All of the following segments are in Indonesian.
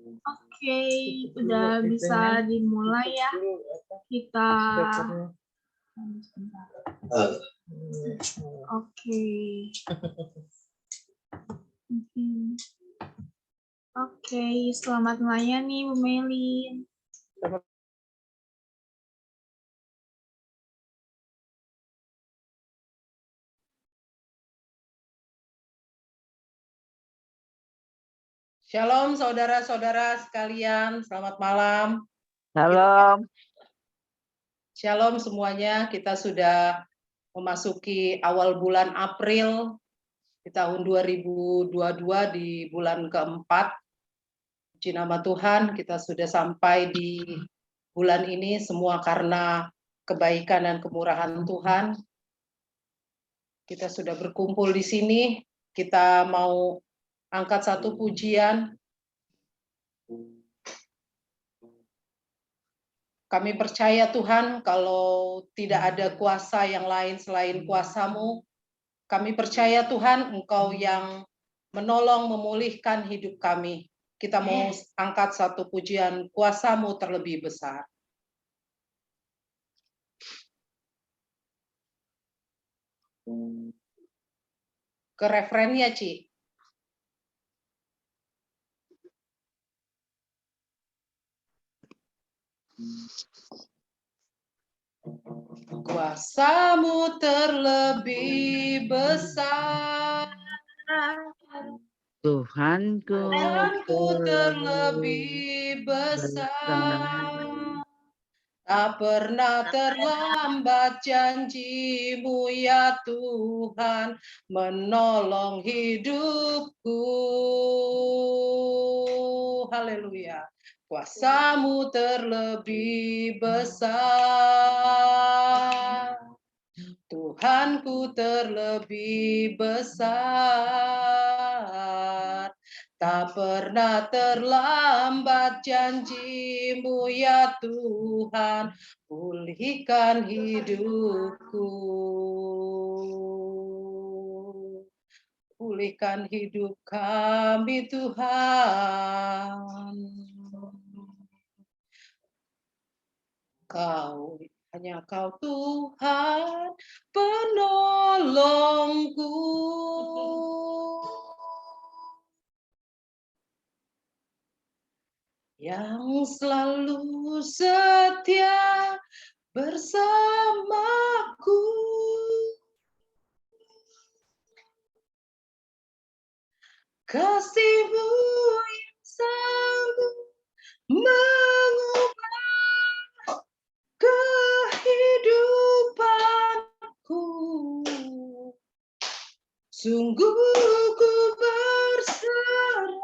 Oke, udah bisa dimulai ya. Kita Oke. Oke, selamat melayani Bu Melin. Shalom saudara-saudara sekalian, selamat malam. Shalom. Shalom semuanya, kita sudah memasuki awal bulan April di tahun 2022 di bulan keempat. Puji nama Tuhan, kita sudah sampai di bulan ini semua karena kebaikan dan kemurahan Tuhan. Kita sudah berkumpul di sini, kita mau angkat satu pujian. Kami percaya Tuhan, kalau tidak ada kuasa yang lain selain kuasa-Mu, kami percaya Tuhan, Engkau yang menolong memulihkan hidup kami. Kita mau angkat satu pujian, kuasa-Mu terlebih besar. Ke refrennya, Ci. Kuasa-Mu terlebih besar, Tuhanku terlebih besar. Tak pernah terlambat janji-Mu ya Tuhan, menolong hidupku. Haleluya. Kuasa-Mu terlebih besar, Tuhanku terlebih besar. Tak pernah terlambat janji-Mu ya Tuhan, pulihkan hidupku. Pulihkan hidup kami Tuhan. Hanya Kau Tuhan penolongku. Yang selalu setia bersamaku. Kasih-Mu yang sanggup mengubah kehidupanku. Sungguh ku berserah,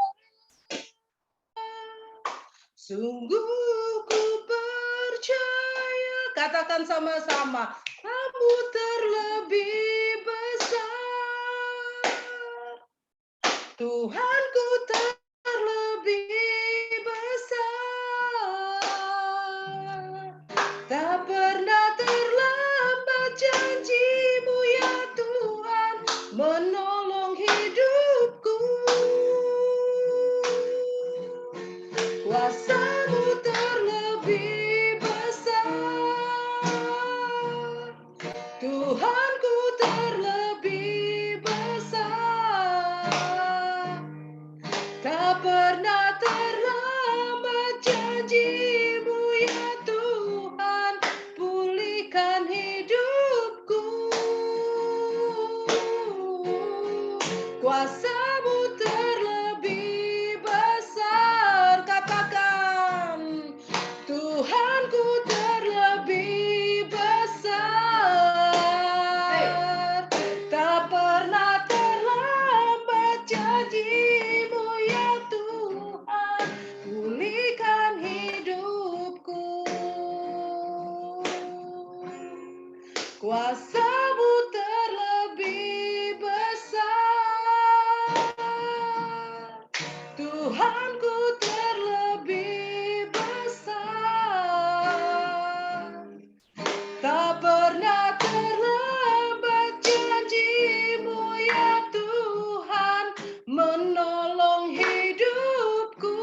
sungguh ku percaya. Katakan sama-sama, Kamu terlebih besar, Tuhanku terlebih besar. Tak pernah terlambat janji-Mu ya Tuhan, menolong hidupku. Kuasa-Mu terlebih besar, Tuhanku terlebih besar. Tak pernah terlambat janji-Mu ya Tuhan, pulihkan hidupku. Kuasa-Mu terlebih besar. Katakan, Tuhanku terlebih besar. Tak pernah terlambat janji-Mu ya Tuhan, pulihkan hidupku. Kuasa-Mu terlebih besar, Tuhanku terlebih besar. Tak pernah terlambat janji-Mu ya Tuhan, menolong hidupku.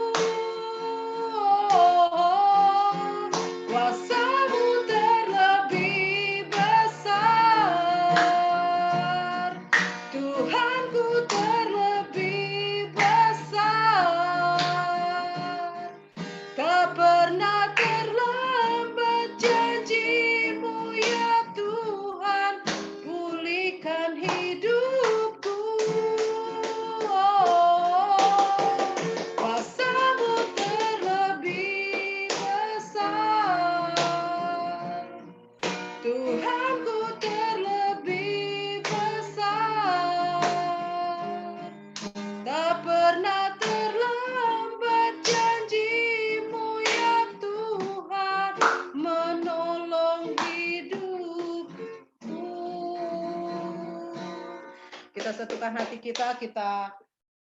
satukan hati kita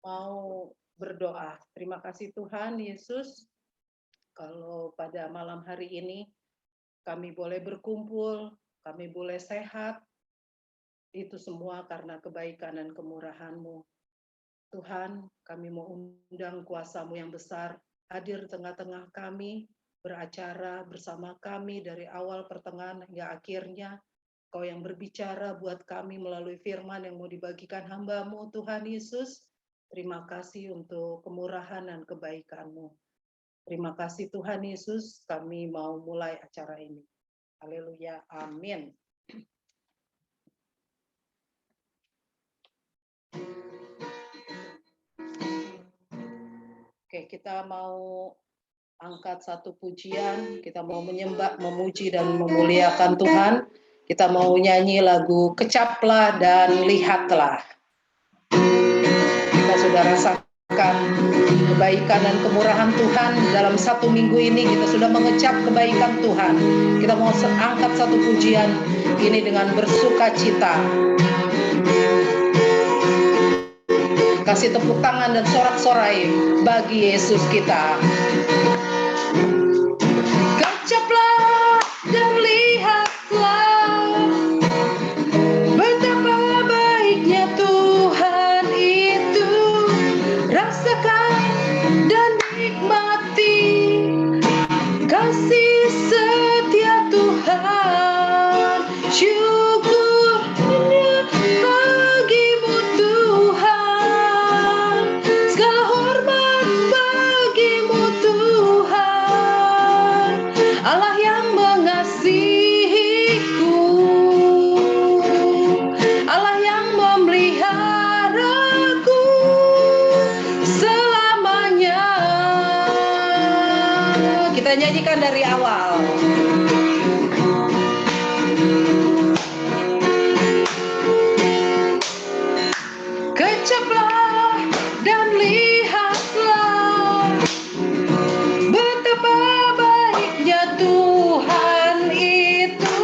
mau berdoa. Terima kasih Tuhan Yesus, kalau pada malam hari ini kami boleh berkumpul, kami boleh sehat, itu semua karena kebaikan dan kemurahan-Mu. Tuhan, kami mau undang kuasa-Mu yang besar, hadir tengah-tengah kami, beracara bersama kami dari awal, pertengahan, hingga akhirnya. Kau yang berbicara buat kami melalui firman yang mau dibagikan hamba-Mu, Tuhan Yesus. Terima kasih untuk kemurahan dan kebaikan-Mu. Terima kasih Tuhan Yesus, kami mau mulai acara ini. Haleluya, amin. Oke, kita mau angkat satu pujian, kita mau menyembah, memuji dan memuliakan Tuhan. Kita mau nyanyi lagu Kecaplah dan Lihatlah. Kita sudah rasakan kebaikan dan kemurahan Tuhan dalam satu minggu ini. Kita sudah mengecap kebaikan Tuhan. Kita mau angkat satu pujian ini dengan bersuka cita. Kasih tepuk tangan dan sorak-sorai bagi Yesus kita. Kecaplah dan lihatlah betapa baiknya Tuhan itu. Rasakan dan nikmati kasih setia Tuhan. Syukur bagimu Tuhan, segala hormat bagimu Tuhan, Allah yang mengasihiku, Allah yang memeliharaku selamanya. Kita nyanyikan dari awal. Kecaplah dan lihatlah betapa baiknya Tuhan itu.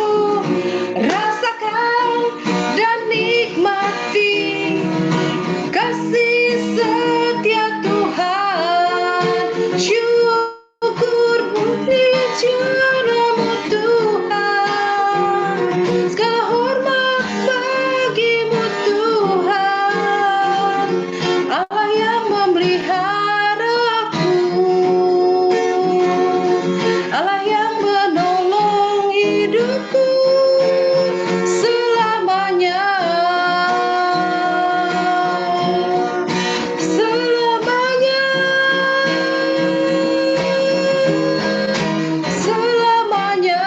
Rasakan dan nikmati kasih setia Tuhan. Syukur puji-Mu Tuhan, segala hormat bagimu Tuhan, Allah yang memeliharaku, Allah yang menolong hidupku selamanya. Selamanya, selamanya.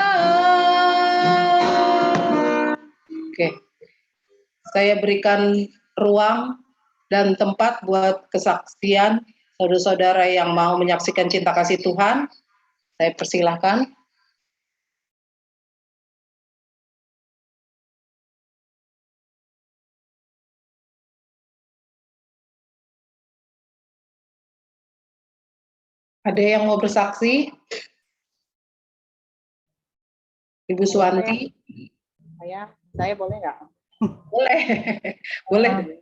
Oke, saya berikan ruang dan tempat buat kesaksian saudara-saudara yang mau menyaksikan cinta kasih Tuhan. Saya persilahkan. Ada yang mau bersaksi? Ibu Suwanti? Saya boleh nggak? Boleh. Boleh.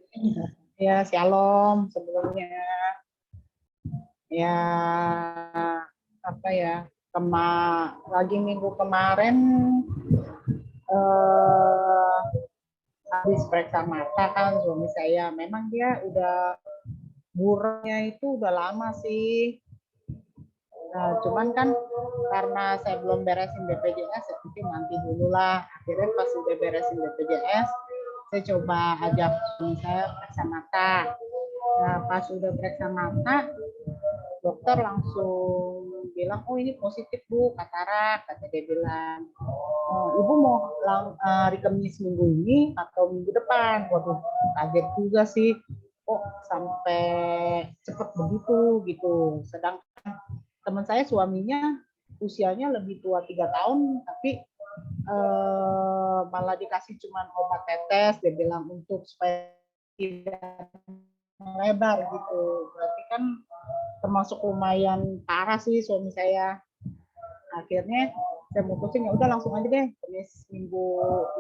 Ya, shalom sebelumnya. Ya, apa ya? Lagi minggu kemarin habis periksa mata kan suami saya. Memang dia udah bureknya itu udah lama sih. Nah, cuman kan karena saya belum beresin BPJS, saya pikir nanti dulu lah. Akhirnya pas udah beresin BPJS, saya coba ajak suami saya periksa mata. Nah, pas udah periksa mata, dokter langsung bilang, oh ini positif Bu, katarak, kata dia bilang. Oh, Ibu mau hari Kamis minggu ini atau minggu depan? Waduh, kaget juga sih. Kok sampai cepet begitu gitu. Sedangkan teman saya suaminya usianya lebih tua 3 tahun, tapi malah dikasih cuman obat tetes, dia bilang untuk supaya tidak melebar gitu. Berarti kan termasuk lumayan parah sih suami saya. Akhirnya saya mutusin ya udah langsung aja deh, Kamis minggu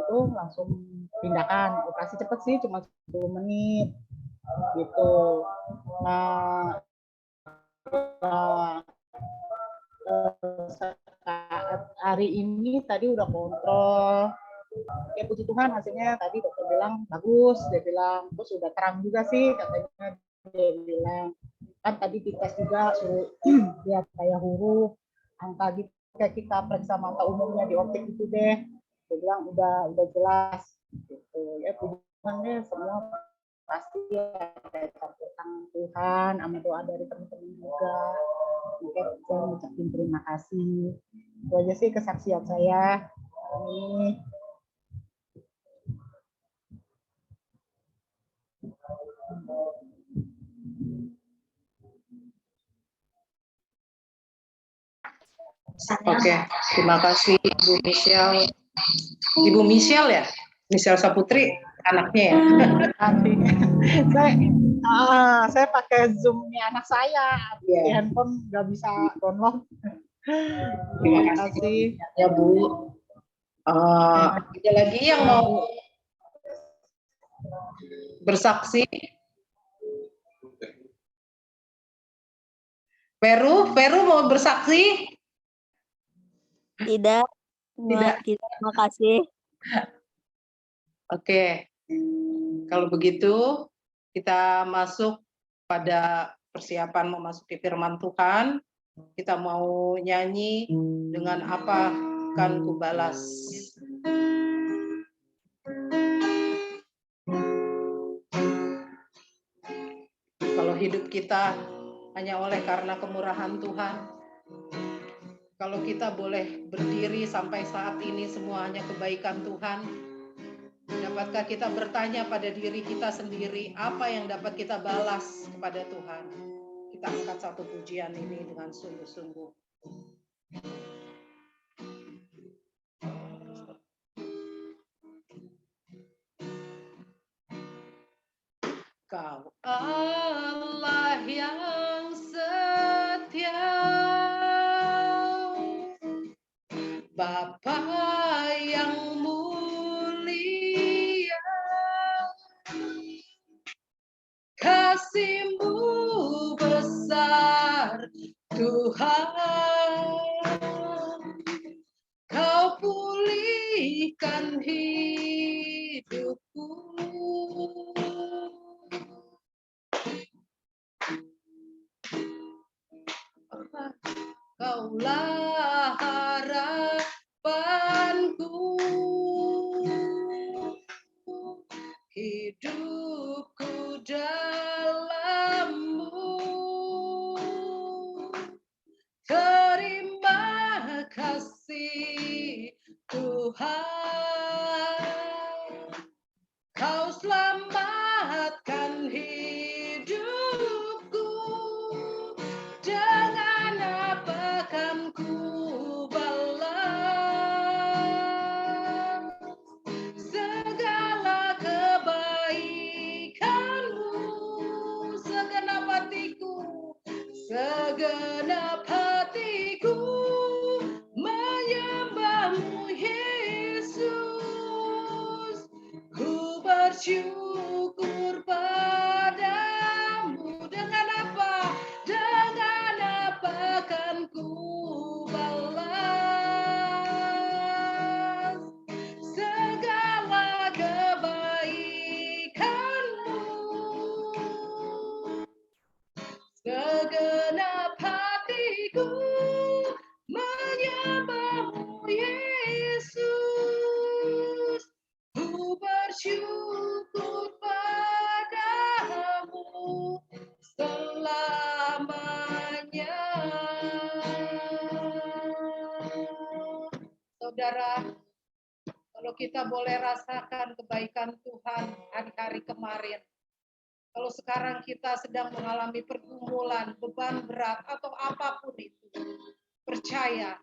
itu langsung tindakan. Operasi cepat sih, cuma 10 menit gitu. Nah, saat hari ini tadi udah kontrol. Ya puji Tuhan hasilnya tadi dokter bilang bagus, dia bilang terus udah terang juga sih katanya, dia bilang kan tadi dites juga suruh lihat kayak huruf angka gitu kayak kita periksa mata umumnya di optik itu deh, dia bilang udah jelas gitu ya. Puji Tuhan deh, semua pasti ada campur tangan Tuhan sama doa dari teman-teman juga. Oke, saya mengucapkan terima kasih. Itu aja sih kesaksian saya. Ini Oke, terima kasih Ibu Michelle. Ibu Michelle ya? Michelle Saputri, anaknya ya? nanti saya pakai Zoom-nya anak saya, di handphone nggak bisa download. Terima kasih ya Bu. Ada lagi yang mau bersaksi? Peru mau bersaksi? Tidak. Tidak. Terima kasih. Oke. Kalau begitu, kita masuk pada persiapan memasuki firman Tuhan. Kita mau nyanyi dengan apa kan kubalas. Kalau hidup kita hanya oleh karena kemurahan Tuhan, kalau kita boleh berdiri sampai saat ini semua hanya kebaikan Tuhan, dapatkah kita bertanya pada diri kita sendiri, apa yang dapat kita balas kepada Tuhan? Kita angkat satu pujian ini dengan sungguh-sungguh. Kau Allah yang setia, Bapa yang mulia, kasih-Mu besar Tuhan, Kau pulihkan hidupku. Kaulah harapanku, hidupku dalam-Mu. Terima kasih Tuhan, Kau selamatkan hidupku. Dengan apa kan ku balas segala kebaikan-Mu? Segenap hatiku menyembah-Mu Yesus. Ku bersyukur padamu. Dengan apa? Dengan apa kan ku balas segala kebaikan-Mu? Segenap hatiku menyembah-Mu Yesus. Ku bersyukur padamu selamanya. Saudara, kalau kita boleh rasakan kebaikan Tuhan hari-hari kemarin, kalau sekarang kita sedang mengalami pergumulan, beban berat, atau apapun itu, percaya,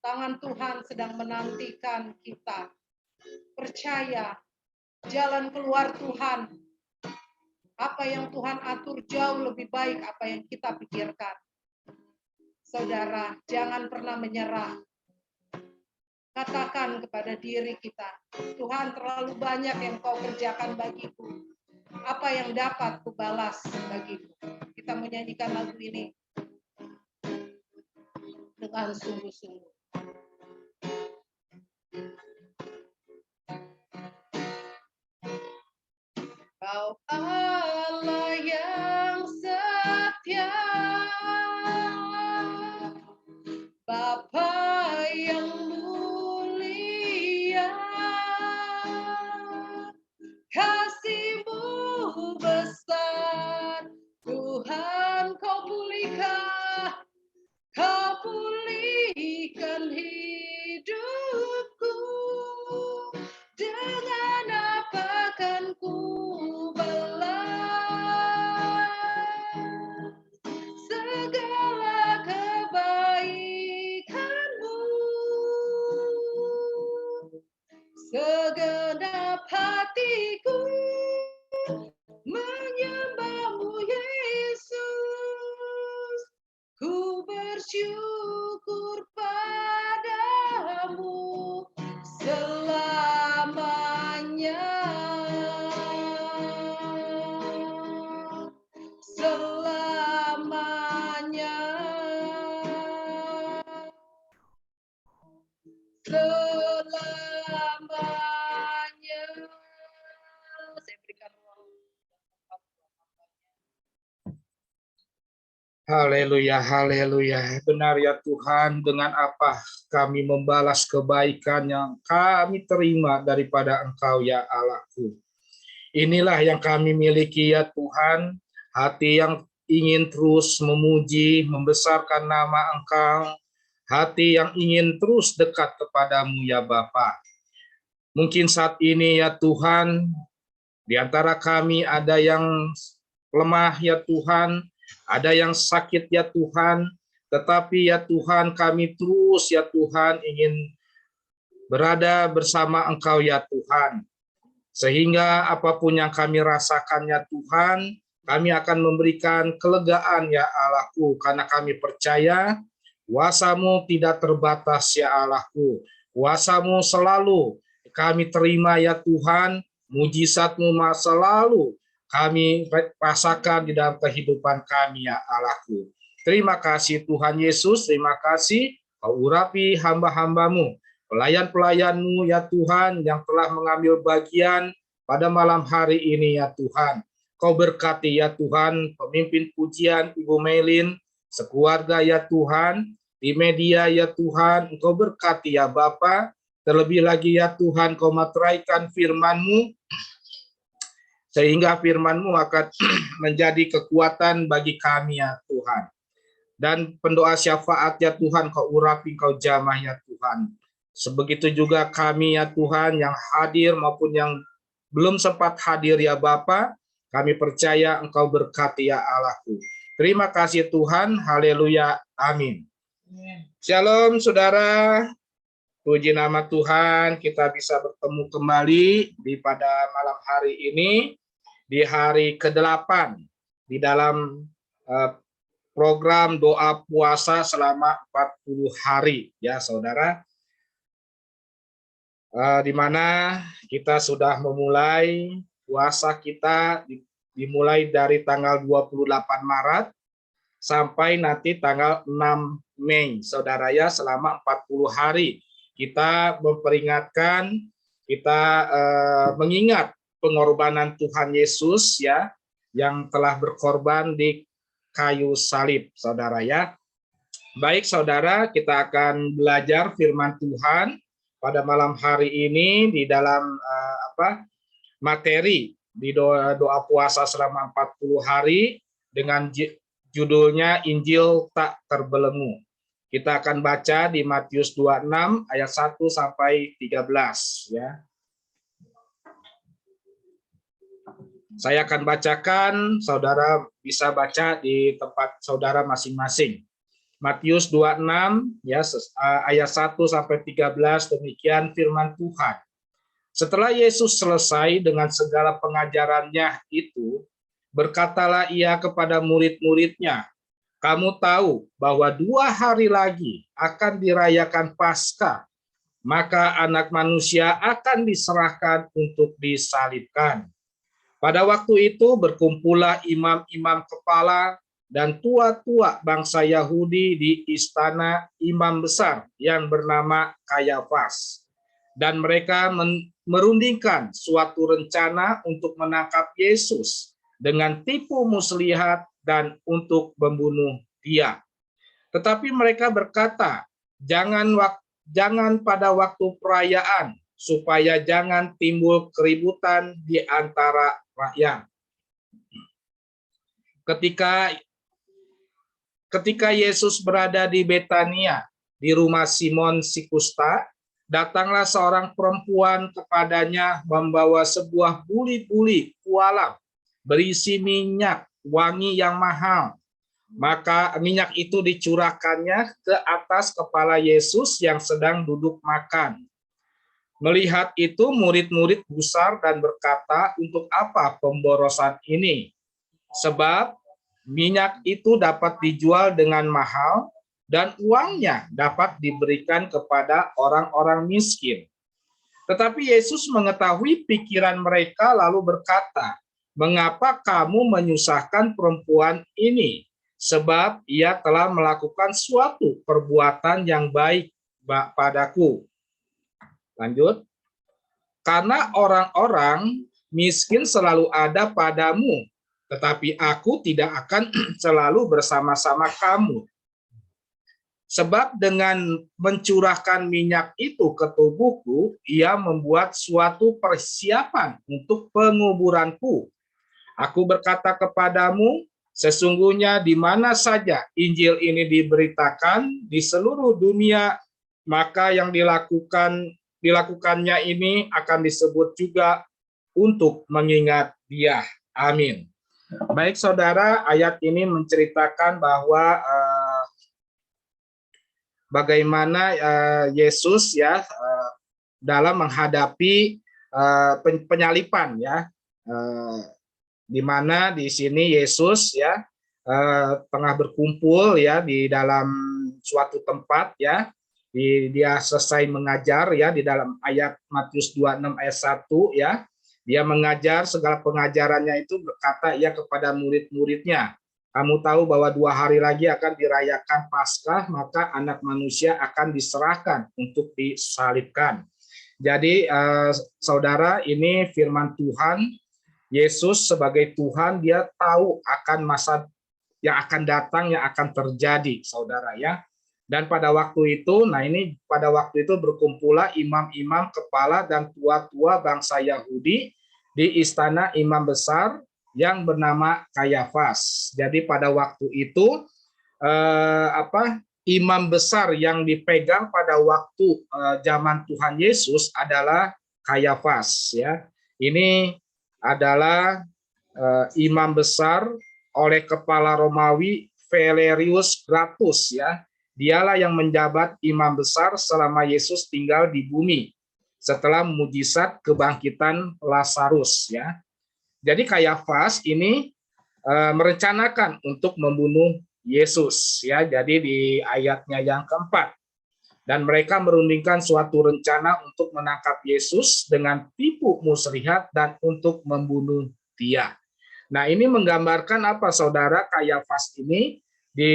tangan Tuhan sedang menantikan kita. Percaya, jalan keluar Tuhan, apa yang Tuhan atur jauh lebih baik apa yang kita pikirkan. Saudara, jangan pernah menyerah. katakan kepada diri kita, Tuhan, terlalu banyak yang Kau kerjakan bagiku. Apa yang dapat kubalas bagiku? Kita menyanyikan lagu ini dengan sungguh-sungguh. Kau Allah yang setia, Bapa yang mulia, kasih-Mu besar, Tuhan Kau pulihkan hidupku. Dengan apa kan ku balas segala kebaikan-Mu? Segenap hatiku menyembah-Mu, Yesus. Ku bersyukur padamu selamanya. Selamanya. Selamanya. Saya berikan ruang. Haleluya, haleluya. Benar ya Tuhan, dengan apa kami membalas kebaikan yang kami terima daripada Engkau ya Allahku. Inilah yang kami miliki ya Tuhan, hati yang ingin terus memuji, membesarkan nama Engkau, hati yang ingin terus dekat kepadamu ya Bapa. Mungkin saat ini ya Tuhan, di antara kami ada yang lemah ya Tuhan, ada yang sakit ya Tuhan, tetapi ya Tuhan kami terus ya Tuhan ingin berada bersama Engkau ya Tuhan. Sehingga apapun yang kami rasakan ya Tuhan, kami akan memberikan kelegaan ya Allahku, karena kami percaya kuasa-Mu tidak terbatas ya Allahku. Kuasa-Mu selalu kami terima ya Tuhan, mujizat-Mu selalu kami rasakan di dalam kehidupan kami ya Allahku. Terima kasih Tuhan Yesus, terima kasih Kau urapi hamba-hamba-Mu, pelayan-pelayan-Mu ya Tuhan yang telah mengambil bagian pada malam hari ini ya Tuhan. Kau berkati ya Tuhan pemimpin pujian Ibu Melin, sekeluarga ya Tuhan, di media ya Tuhan, Engkau berkati ya Bapa, terlebih lagi ya Tuhan Kau materaikan firman-Mu, sehingga firman-Mu akan menjadi kekuatan bagi kami ya Tuhan. Dan pendoa syafaat ya Tuhan Kau urapi, Kau jamah ya Tuhan. Sebegitu juga kami ya Tuhan yang hadir maupun yang belum sempat hadir ya Bapa, kami percaya Engkau berkati ya Allahku. Terima kasih Tuhan, haleluya, amin. Shalom saudara, puji nama Tuhan, kita bisa bertemu kembali pada malam hari ini, di hari ke-8 di dalam program doa puasa selama 40 hari ya saudara, di mana kita sudah memulai puasa kita dimulai dari tanggal 28 Maret sampai nanti tanggal 6 Mei saudara ya, selama 40 hari kita memperingatkan, kita mengingat pengorbanan Tuhan Yesus ya, yang telah berkorban di kayu salib saudara ya. Baik saudara, kita akan belajar firman Tuhan pada malam hari ini di dalam materi di doa puasa selama 40 hari dengan judulnya Injil Tak Terbelenggu. Kita akan baca di Matius 26 ayat 1 sampai 13 ya. Saya akan bacakan, saudara bisa baca di tempat saudara masing-masing. Matius 26 ya ayat 1 sampai 13, demikian firman Tuhan. Setelah Yesus selesai dengan segala pengajarannya itu, berkatalah ia kepada murid-muridnya, "Kamu tahu bahwa 2 hari lagi akan dirayakan Paskah, maka Anak Manusia akan diserahkan untuk disalibkan. Pada waktu itu berkumpullah imam-imam kepala dan tua-tua bangsa Yahudi di istana imam besar yang bernama Kayafas. Dan mereka merundingkan suatu rencana untuk menangkap Yesus dengan tipu muslihat dan untuk membunuh dia. Tetapi mereka berkata, jangan pada waktu perayaan, supaya jangan timbul keributan di antara rakyat. Ketika Yesus berada di Betania, di rumah Simon si Kusta, datanglah seorang perempuan kepadanya membawa sebuah buli-buli pualam berisi minyak wangi yang mahal. Maka minyak itu dicurahkannya ke atas kepala Yesus yang sedang duduk makan. Melihat itu, murid-murid gusar dan berkata, untuk apa pemborosan ini? Sebab minyak itu dapat dijual dengan mahal dan uangnya dapat diberikan kepada orang-orang miskin. Tetapi Yesus mengetahui pikiran mereka lalu berkata, mengapa kamu menyusahkan perempuan ini? Sebab ia telah melakukan suatu perbuatan yang baik padaku. Lanjut. Karena orang-orang miskin selalu ada padamu, tetapi aku tidak akan selalu bersama-sama kamu. Sebab dengan mencurahkan minyak itu ke tubuhku, ia membuat suatu persiapan untuk penguburanku. Aku berkata kepadamu, sesungguhnya di mana saja Injil ini diberitakan di seluruh dunia, maka yang dilakukannya ini akan disebut juga untuk mengingat dia. Amin. Baik saudara, ayat ini menceritakan bahwa bagaimana Yesus ya dalam menghadapi penyalipan ya, di mana di sini Yesus ya tengah berkumpul ya di dalam suatu tempat ya. Dia selesai mengajar ya di dalam ayat Matius 26 ayat 1 ya. Dia mengajar, segala pengajarannya itu berkata ia kepada murid-muridnya, kamu tahu bahwa 2 hari lagi akan dirayakan Paskah, maka Anak Manusia akan diserahkan untuk disalibkan. Jadi saudara, ini firman Tuhan. Yesus sebagai Tuhan, dia tahu akan masa yang akan datang, yang akan terjadi, saudara ya. Dan pada waktu itu, pada waktu itu berkumpullah imam-imam kepala dan tua-tua bangsa Yahudi di istana imam besar yang bernama Kayafas. Jadi pada waktu itu imam besar yang dipegang pada waktu zaman Tuhan Yesus adalah Kayafas ya. Ini adalah imam besar oleh kepala Romawi Valerius Gratus ya. Dialah yang menjabat imam besar selama Yesus tinggal di bumi setelah mujizat kebangkitan Lazarus ya. Jadi Kayafas ini merencanakan untuk membunuh Yesus ya. Jadi di ayatnya yang keempat, dan mereka merundingkan suatu rencana untuk menangkap Yesus dengan tipu muslihat dan untuk membunuh dia. Nah, ini menggambarkan apa saudara? Kayafas ini di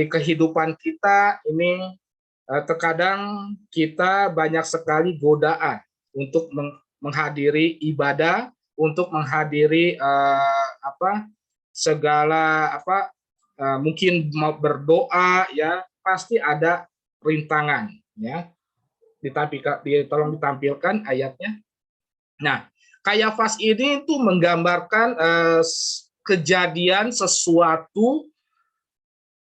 kehidupan kita ini terkadang kita banyak sekali godaan untuk menghadiri ibadah, untuk menghadiri mungkin mau berdoa ya, pasti ada rintangan ya. Tolong ditampilkan ayatnya. Nah, Kayafas ini tuh menggambarkan kejadian sesuatu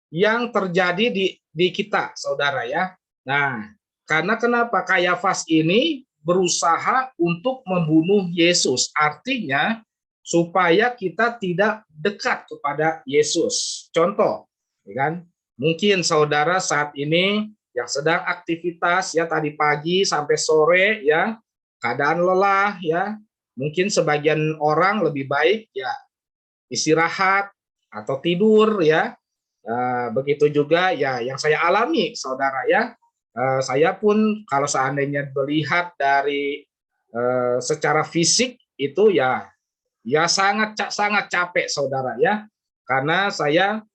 yang terjadi di kita, saudara ya. Nah, karena kenapa Kayafas ini berusaha untuk membunuh Yesus, artinya supaya kita tidak dekat kepada Yesus. Contoh, ya kan? Mungkin saudara saat ini yang sedang aktivitas ya tadi pagi sampai sore ya, keadaan lelah ya. Mungkin sebagian orang lebih baik ya istirahat atau tidur ya. Begitu juga ya yang saya alami saudara ya, saya pun kalau seandainya melihat dari secara fisik itu ya sangat capek saudara ya, karena saya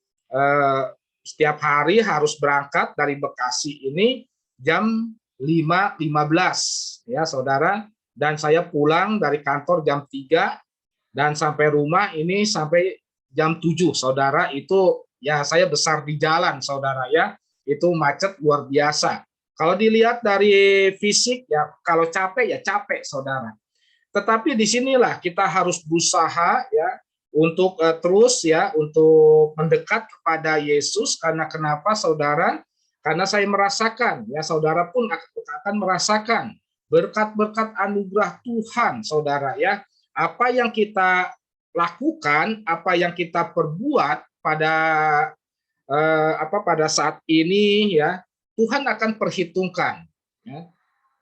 setiap hari harus berangkat dari Bekasi ini jam 5.15 ya saudara, dan saya pulang dari kantor jam 3 dan sampai rumah ini sampai jam 7 saudara. Itu ya saya besar di jalan saudara ya, itu macet luar biasa. Kalau dilihat dari fisik ya, kalau capek ya capek saudara. Tetapi disinilah kita harus berusaha ya untuk terus ya untuk mendekat kepada Yesus. Karena kenapa saudara? Karena saya merasakan ya, saudara pun akan merasakan berkat-berkat anugerah Tuhan saudara ya. Apa yang kita lakukan, apa yang kita perbuat pada saat ini ya, Tuhan akan perhitungkan ya.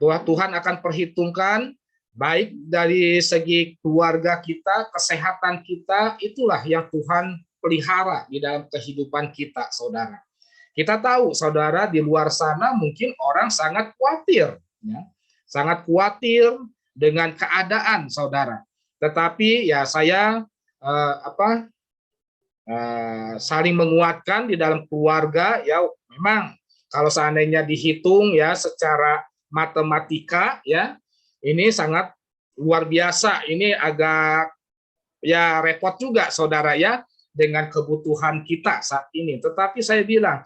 Tuhan akan perhitungkan baik dari segi keluarga kita, kesehatan kita, itulah yang Tuhan pelihara di dalam kehidupan kita saudara. Kita tahu saudara, di luar sana mungkin orang sangat khawatir ya, sangat khawatir dengan keadaan saudara. Tetapi ya saya saling menguatkan di dalam keluarga ya. Memang kalau seandainya dihitung ya secara matematika ya, ini sangat luar biasa. Ini agak ya repot juga saudara ya dengan kebutuhan kita saat ini. Tetapi saya bilang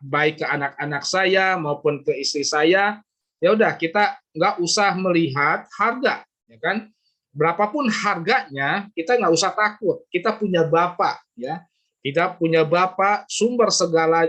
baik ke anak-anak saya maupun ke istri saya, ya udah kita nggak usah melihat harga, ya kan? Berapapun harganya kita nggak usah takut. Kita punya Bapa ya, kita punya Bapa sumber segala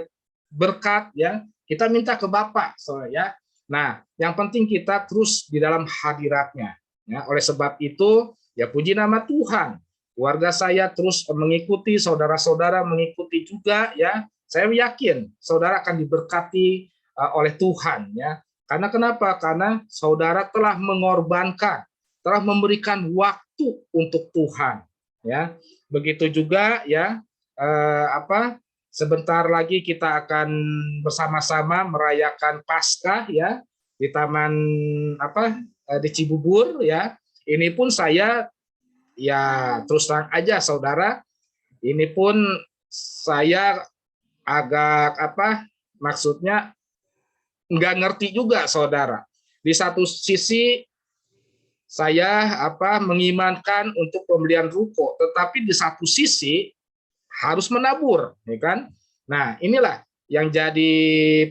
berkat ya. Kita minta ke Bapa ya. Nah, yang penting kita terus di dalam hadiratnya. Ya, oleh sebab itu, ya puji nama Tuhan. Keluarga saya terus mengikuti, saudara-saudara mengikuti juga ya. Saya yakin saudara akan diberkati oleh Tuhan ya. Karena kenapa? Karena saudara telah mengorbankan, telah memberikan waktu untuk Tuhan ya. Begitu juga ya sebentar lagi kita akan bersama-sama merayakan Paskah ya di taman di Cibubur ya. Ini pun saya ya terus terang aja saudara, ini pun saya agak maksudnya nggak ngerti juga saudara. Di satu sisi saya mengimankan untuk pembelian ruko, tetapi di satu sisi harus menabur, ya kan? Nah, inilah yang jadi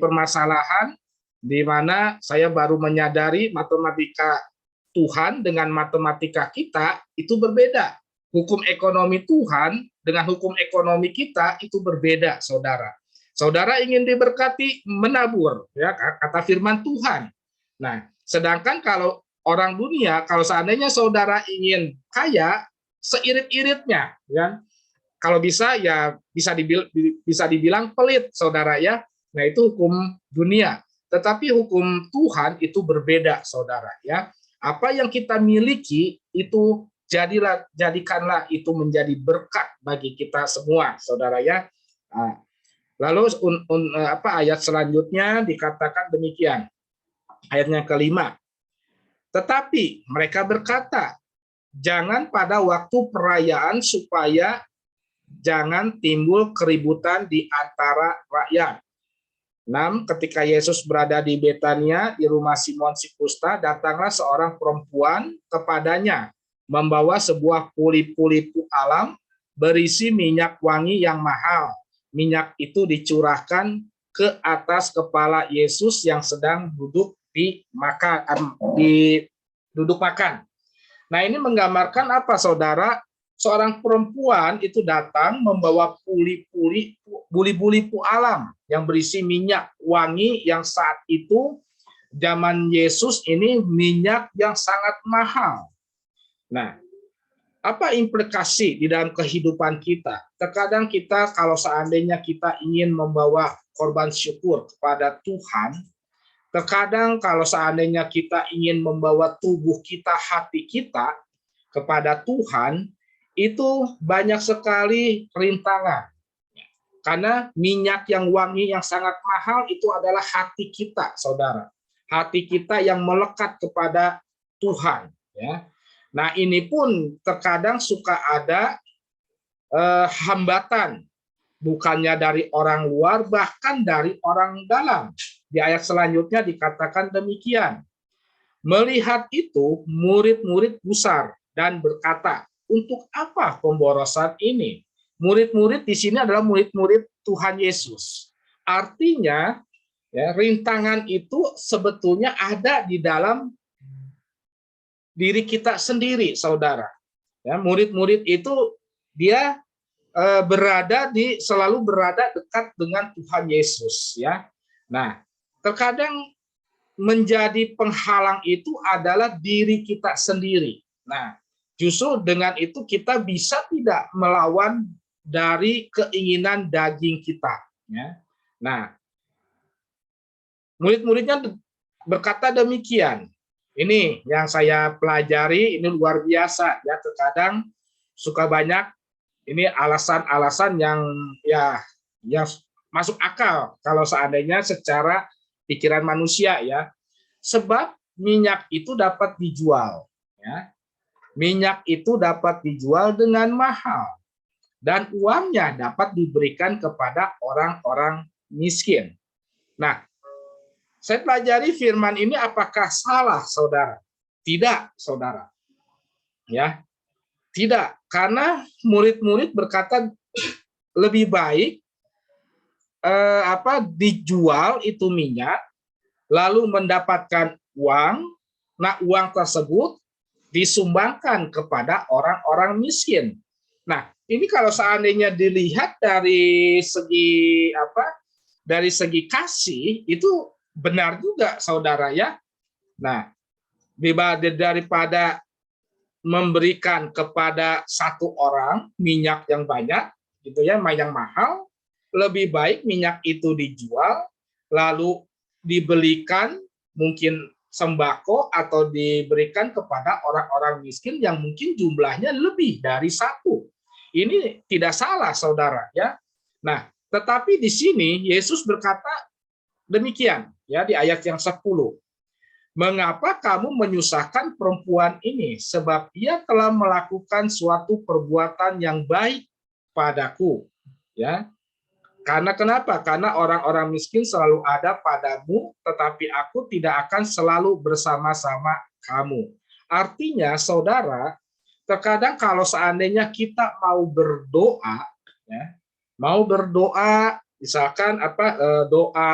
permasalahan, di mana saya baru menyadari matematika Tuhan dengan matematika kita itu berbeda. Hukum ekonomi Tuhan dengan hukum ekonomi kita itu berbeda, saudara. Saudara ingin diberkati, menabur, ya kata firman Tuhan. Nah, sedangkan kalau orang dunia, kalau seandainya saudara ingin kaya, seirit-iritnya, ya. Kalau bisa ya bisa dibilang pelit saudara ya. Nah, itu hukum dunia. Tetapi hukum Tuhan itu berbeda saudara ya. Apa yang kita miliki itu jadikanlah itu menjadi berkat bagi kita semua saudara ya. Nah, lalu ayat selanjutnya dikatakan demikian. Ayatnya kelima. Tetapi mereka berkata, jangan pada waktu perayaan supaya jangan timbul keributan di antara rakyat. 6. Ketika Yesus berada di Betania, di rumah Simon si Kusta, datanglah seorang perempuan kepadanya, membawa sebuah puli-puli alam berisi minyak wangi yang mahal. Minyak itu dicurahkan ke atas kepala Yesus yang sedang duduk makan. Nah, ini menggambarkan apa, saudara? Seorang perempuan itu datang membawa buli-buli alam yang berisi minyak wangi yang saat itu zaman Yesus ini minyak yang sangat mahal. Nah, apa implikasi di dalam kehidupan kita? Terkadang kita kalau seandainya kita ingin membawa korban syukur kepada Tuhan, terkadang kalau seandainya kita ingin membawa tubuh kita, hati kita kepada Tuhan, itu banyak sekali rintangan. Karena minyak yang wangi yang sangat mahal itu adalah hati kita, saudara. Hati kita yang melekat kepada Tuhan. Ya. Nah, ini pun terkadang suka ada hambatan, bukannya dari orang luar, bahkan dari orang dalam. Di ayat selanjutnya dikatakan demikian. Melihat itu, murid-murid gusar dan berkata, untuk apa pemborosan ini? Murid-murid di sini adalah murid-murid Tuhan Yesus. Artinya, ya, rintangan itu sebetulnya ada di dalam diri kita sendiri, saudara. Ya, murid-murid itu dia selalu berada dekat dengan Tuhan Yesus, ya. Nah, terkadang menjadi penghalang itu adalah diri kita sendiri. Nah, justru dengan itu kita bisa tidak melawan dari keinginan daging kita, ya. Nah, murid-muridnya berkata demikian. Ini yang saya pelajari, ini luar biasa, ya. Terkadang suka banyak ini alasan-alasan yang masuk akal kalau seandainya secara pikiran manusia, ya. Sebab minyak itu dapat dijual, ya. Minyak itu dapat dijual dengan mahal dan uangnya dapat diberikan kepada orang-orang miskin. Nah, saya pelajari firman ini apakah salah, saudara? Tidak, saudara. Ya. Tidak, karena murid-murid berkata lebih baik dijual itu minyak, lalu mendapatkan uang. Nah, uang tersebut disumbangkan kepada orang-orang miskin. Nah, ini kalau seandainya dilihat dari segi dari segi kasih itu benar juga, saudara, ya. Nah, daripada memberikan kepada satu orang minyak yang banyak, gitu ya, yang mahal, lebih baik minyak itu dijual, lalu dibelikan mungkin sembako atau diberikan kepada orang-orang miskin yang mungkin jumlahnya lebih dari satu. Ini tidak salah, saudara, ya. Nah, tetapi di sini Yesus berkata demikian, ya, di ayat yang 10. Mengapa kamu menyusahkan perempuan ini? Sebab ia telah melakukan suatu perbuatan yang baik padaku. Ya, karena kenapa? Karena orang-orang miskin selalu ada padamu, tetapi aku tidak akan selalu bersama-sama kamu. Artinya, saudara, terkadang kalau seandainya kita mau berdoa, ya, misalkan doa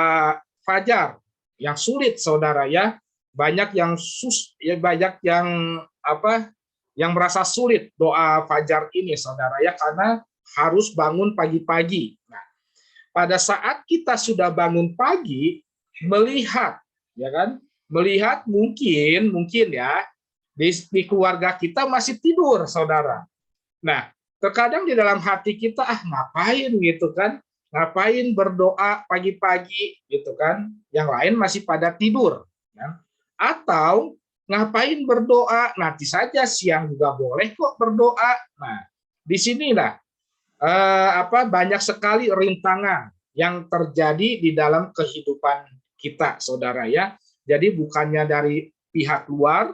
fajar yang sulit, saudara, ya. Banyak yang merasa sulit doa fajar ini, saudara, ya, karena harus bangun pagi-pagi. Nah, pada saat kita sudah bangun pagi, melihat mungkin ya di keluarga kita masih tidur, saudara. Nah, terkadang di dalam hati kita ngapain gitu kan? Ngapain berdoa pagi-pagi gitu kan? Yang lain masih pada tidur, ya. Atau ngapain berdoa, nanti saja siang juga boleh kok berdoa. Nah, disinilah banyak sekali rintangan yang terjadi di dalam kehidupan kita, saudara, ya. Jadi bukannya dari pihak luar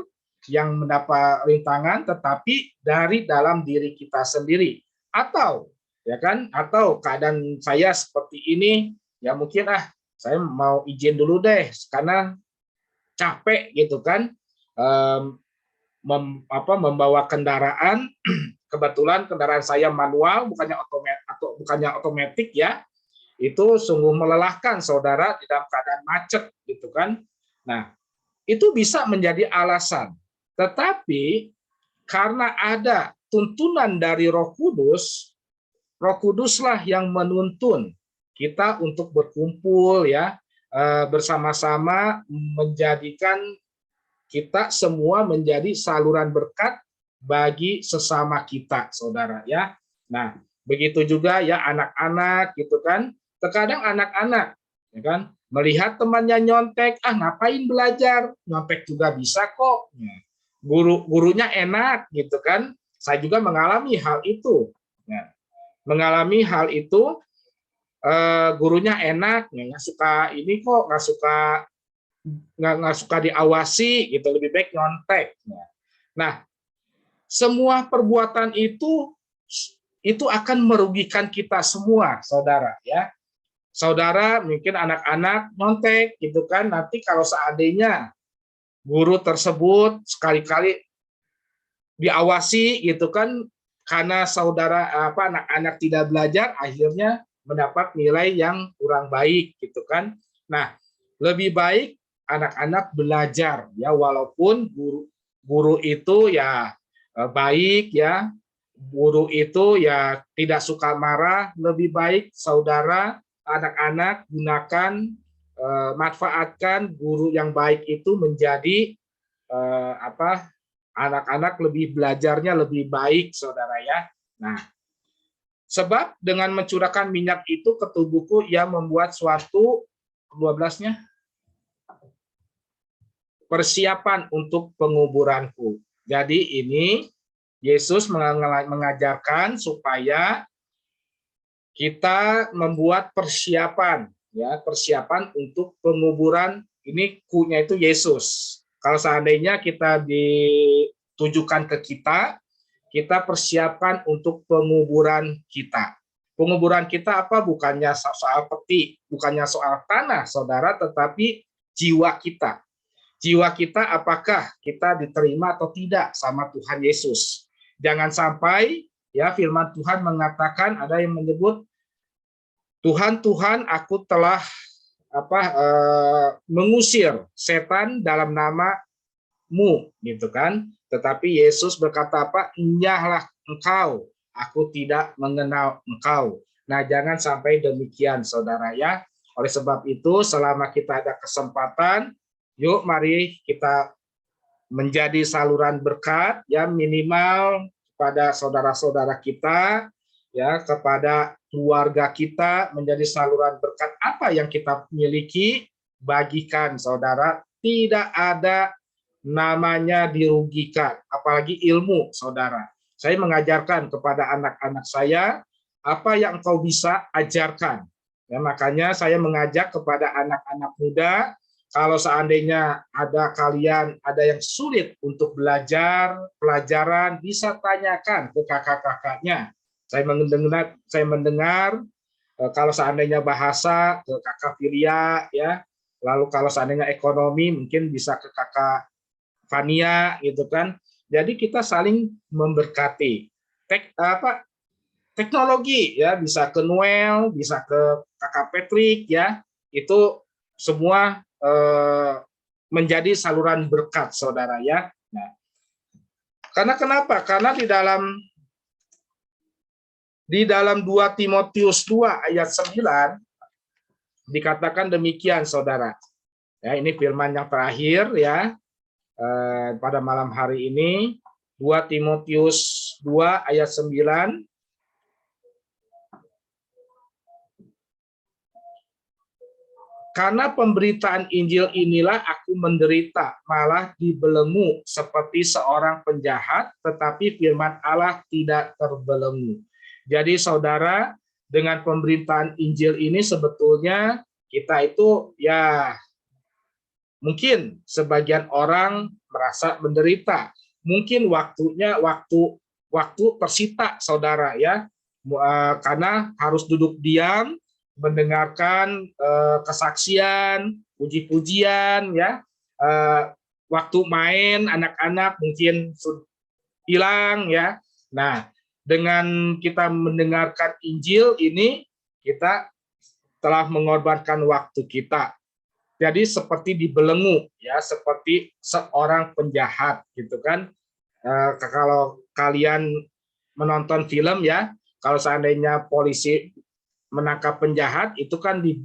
yang mendapat rintangan, tetapi dari dalam diri kita sendiri. Atau keadaan saya seperti ini, ya mungkin saya mau izin dulu deh karena capek gitu kan, membawa kendaraan. Kebetulan kendaraan saya manual, bukannya otomatis, ya. Itu sungguh melelahkan, saudara, di dalam keadaan macet gitu kan. Nah, itu bisa menjadi alasan. Tetapi karena ada tuntunan dari Roh Kuduslah yang menuntun kita untuk berkumpul, ya, bersama-sama, menjadikan kita semua menjadi saluran berkat bagi sesama kita, saudara, ya. Nah, begitu juga ya anak-anak gitu kan. Terkadang anak-anak, ya kan, melihat temannya nyontek, ngapain belajar, nyontek juga bisa kok. Gurunya enak gitu kan. Saya juga mengalami hal itu. Ya. Mengalami hal itu gurunya enak, nggak suka ini kok, nggak suka diawasi gitu, lebih baik nyontek. Nah, semua perbuatan itu akan merugikan kita semua, saudara ya. Saudara mungkin anak-anak nyontek gitu kan, nanti kalau seandainya guru tersebut sekali-kali diawasi gitu kan, karena anak-anak tidak belajar, akhirnya mendapat nilai yang kurang baik gitu kan. Nah, lebih baik anak-anak belajar ya, walaupun guru itu ya baik ya, guru itu ya tidak suka marah, lebih baik saudara anak-anak gunakan manfaatkan guru yang baik itu menjadi anak-anak lebih belajarnya lebih baik, saudara ya. Nah, sebab dengan mencurahkan minyak itu ke tubuhku, ia membuat suatu 12-nya persiapan untuk penguburanku. Jadi ini Yesus mengajarkan supaya kita membuat persiapan, ya, persiapan untuk penguburan. Ini ku-nya itu Yesus. Kalau seandainya kita ditujukan ke kita persiapkan untuk penguburan kita. Penguburan kita apa? Bukannya soal peti, bukannya soal tanah, saudara, tetapi jiwa kita. Jiwa kita apakah kita diterima atau tidak sama Tuhan Yesus. Jangan sampai ya firman Tuhan mengatakan, ada yang menyebut Tuhan, aku telah mengusir setan dalam nama-Mu, gitu kan. Tetapi Yesus berkata apa? Nyahlah engkau, aku tidak mengenal engkau. Nah, jangan sampai demikian, saudara ya. Oleh sebab itu, selama kita ada kesempatan, yuk mari kita menjadi saluran berkat, ya, minimal kepada saudara-saudara kita, ya, kepada keluarga kita, menjadi saluran berkat. Apa yang kita miliki, bagikan, saudara. Tidak ada namanya dirugikan, apalagi ilmu, saudara. Saya mengajarkan kepada anak-anak saya, apa yang engkau bisa ajarkan. Ya, makanya saya mengajak kepada anak-anak muda, kalau seandainya kalian ada yang sulit untuk belajar pelajaran, bisa tanyakan ke kakak-kakaknya. Saya mendengar kalau seandainya bahasa ke kakak Firia, ya. Lalu kalau seandainya ekonomi mungkin bisa ke kakak Fania, gitu kan. Jadi kita saling memberkati. Teknologi ya, bisa ke Noel, bisa ke kakak Patrick, ya. Itu semua menjadi saluran berkat, saudara ya. Nah, karena kenapa? Karena di dalam 2 Timotius 2 ayat 9 dikatakan demikian, saudara. Ya, ini firman yang terakhir ya pada malam hari ini, 2 Timotius 2 ayat 9. Karena pemberitaan Injil inilah aku menderita, malah dibelenggu seperti seorang penjahat, tetapi firman Allah tidak terbelenggu. Jadi saudara, dengan pemberitaan Injil ini sebetulnya kita itu ya mungkin sebagian orang merasa menderita. Mungkin waktu tersita, saudara ya, karena harus duduk diam, mendengarkan kesaksian, puji-pujian ya, waktu main anak-anak mungkin hilang ya. Nah, dengan kita mendengarkan Injil ini, kita telah mengorbankan waktu kita. Jadi seperti dibelenggu ya, seperti seorang penjahat gitu kan. Kalau kalian menonton film ya, kalau seandainya polisi menangkap penjahat itu kan di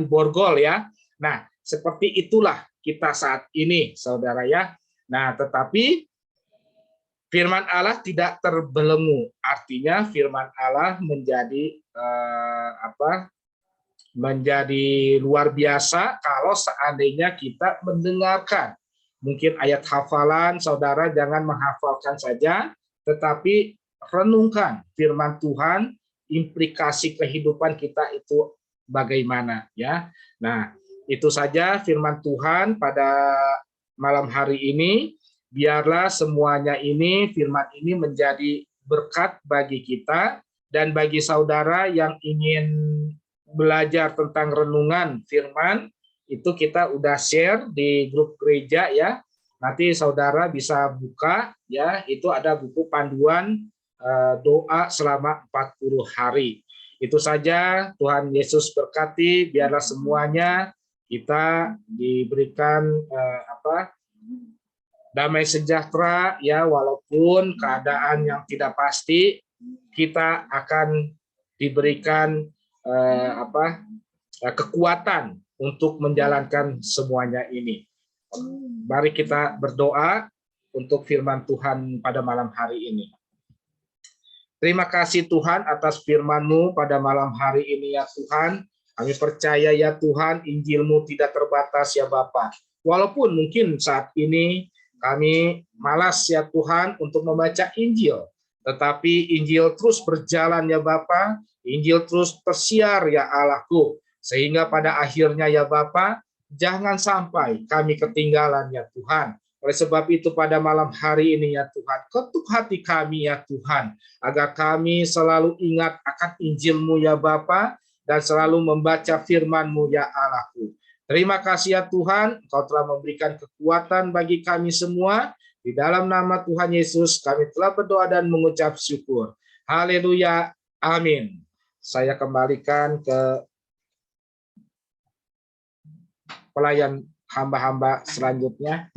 borgol ya. Nah, seperti itulah kita saat ini, saudara ya. Nah, tetapi firman Allah tidak terbelenggu. Artinya firman Allah menjadi menjadi luar biasa kalau seandainya kita mendengarkan. Mungkin ayat hafalan, saudara jangan menghafalkan saja, tetapi renungkan firman Tuhan implikasi kehidupan kita itu bagaimana ya. Nah, itu saja firman Tuhan pada malam hari ini. Biarlah semuanya ini, firman ini menjadi berkat bagi kita dan bagi saudara yang ingin belajar tentang renungan firman, itu kita udah share di grup gereja ya. Nanti saudara bisa buka ya, itu ada buku panduan doa selama 40 hari. Itu saja, Tuhan Yesus berkati, biarlah semuanya kita diberikan damai sejahtera ya, walaupun keadaan yang tidak pasti, kita akan diberikan kekuatan untuk menjalankan semuanya ini. Mari kita berdoa untuk firman Tuhan pada malam hari ini. Terima kasih Tuhan atas firman-Mu pada malam hari ini ya Tuhan. Kami percaya ya Tuhan, Injil-Mu tidak terbatas ya Bapa. Walaupun mungkin saat ini kami malas ya Tuhan untuk membaca Injil, tetapi Injil terus berjalan ya Bapa, Injil terus tersiar ya Allahku, sehingga pada akhirnya ya Bapa, jangan sampai kami ketinggalan ya Tuhan. Oleh sebab itu pada malam hari ini ya Tuhan, ketuk hati kami ya Tuhan, agar kami selalu ingat akan Injil-Mu ya Bapa, dan selalu membaca firman-Mu ya Allahku. Terima kasih ya Tuhan, Kau telah memberikan kekuatan bagi kami semua. Di dalam nama Tuhan Yesus, kami telah berdoa dan mengucap syukur. Haleluya, amin. Saya kembalikan ke pelayan hamba-hamba selanjutnya.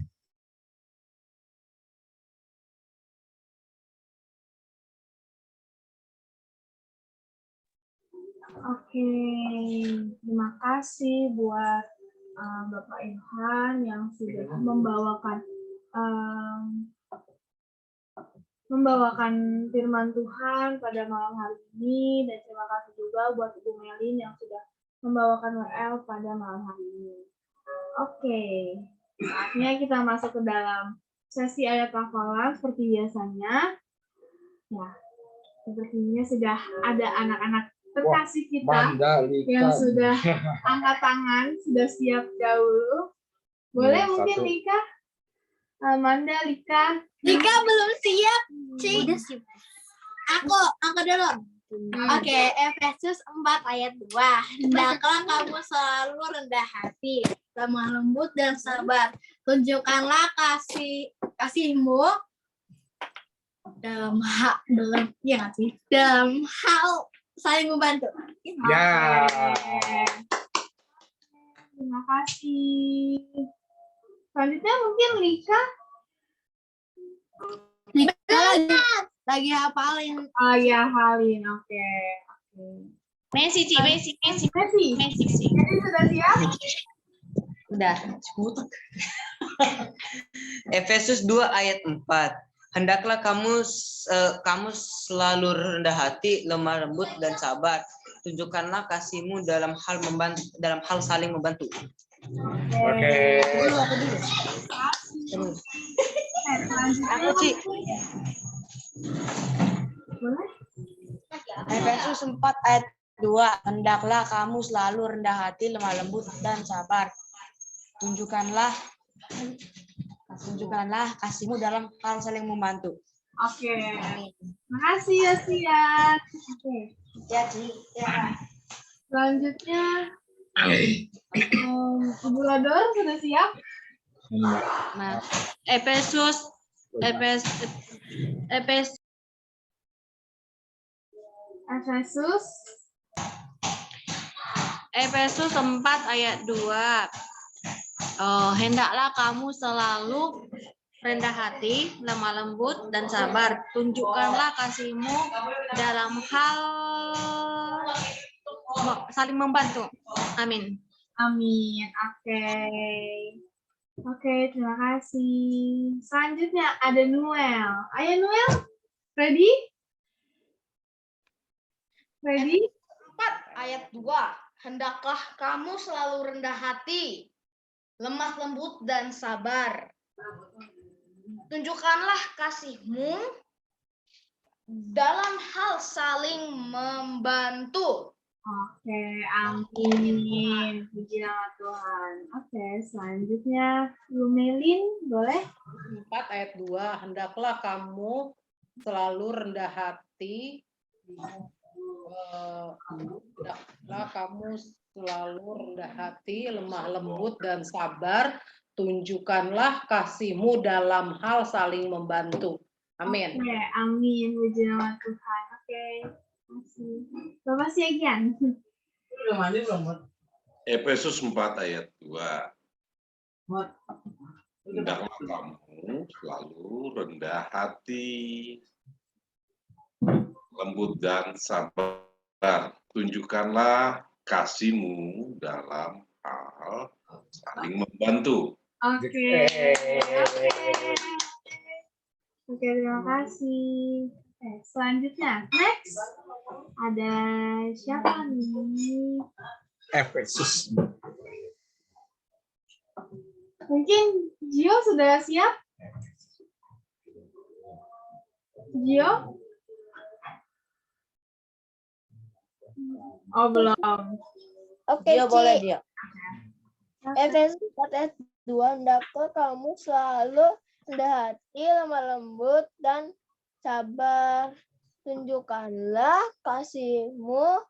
Oke, terima kasih buat Bapak Ilhan yang sudah membawakan firman Tuhan pada malam hari ini, dan terima kasih juga buat Ibu Melin yang sudah membawakan WL pada malam hari ini. Oke, saatnya kita masuk ke dalam sesi ayat hafalan seperti biasanya. Ya, sepertinya sudah ada anak-anak terkasih kita yang sudah angkat tangan, sudah siap dahulu. Boleh mungkin Lika? Amanda, Lika? Lika belum siap, Cik. Udah siap. Aku dulu. Oke, Efesus 4 ayat 2. Hendaklah kamu selalu rendah hati, lemah lembut dan sabar. Tunjukkanlah kasihmu dalam hal saling membantu. Ya. Terima kasih. Selanjutnya mungkin Lika. Lika lagi hafalin. Oh ya, hafalin. Oke. Messi. Messi sudah siap? Udah. Efesus 2 ayat 4. Hendaklah kamu selalu rendah hati, lemah lembut dan sabar. Tunjukkanlah kasihmu dalam hal saling membantu. Oke. Aku Ci. Boleh? Efesus 4 ayat 2. Hendaklah kamu selalu rendah hati, lemah lembut dan sabar. Tunjukkanlah kasihmu dalam hal saling membantu. Oke. Makasih ya Sian. Oke. Jadi, ya. Selanjutnya Ibu Lodor sudah siap? Nah, Efesus 4 ayat 2. Hendaklah kamu selalu rendah hati, lemah lembut, dan sabar. Tunjukkanlah kasihmu dalam hal saling membantu. Amin. Amin. Oke, terima kasih. Selanjutnya ada Noel. Ayo Noel, ready? 4 ayat 2. Hendaklah kamu selalu rendah hati, lemah lembut dan sabar. Tunjukkanlah kasihmu dalam hal saling membantu. Oke, amin. Puji nama Tuhan. Oke, selanjutnya Bu Melin, boleh? 4 ayat 2, hendaklah kamu selalu rendah hati, hendaklah kamu selalu rendah hati, lemah lembut dan sabar, tunjukkanlah kasihmu dalam hal saling membantu. Amin. Oke, amin. Puji nama Tuhan. Oke, makasih. Bapak Syagian. Efesus 4 ayat 2. Hendaklah kamu selalu rendah hati, lembut dan sabar. Tunjukkanlah kasihmu dalam hal saling membantu. Oke. Oke, terima kasih. Oke, selanjutnya, next. Ada siapa nih? Efesus. Mungkin Gio sudah siap? Gio? Oh, belum. Oke, Dia boleh dia. Efesus 4 ayat 2, hendaklah kamu selalu rendah hati, lemah lembut, dan sabar. Tunjukkanlah kasihmu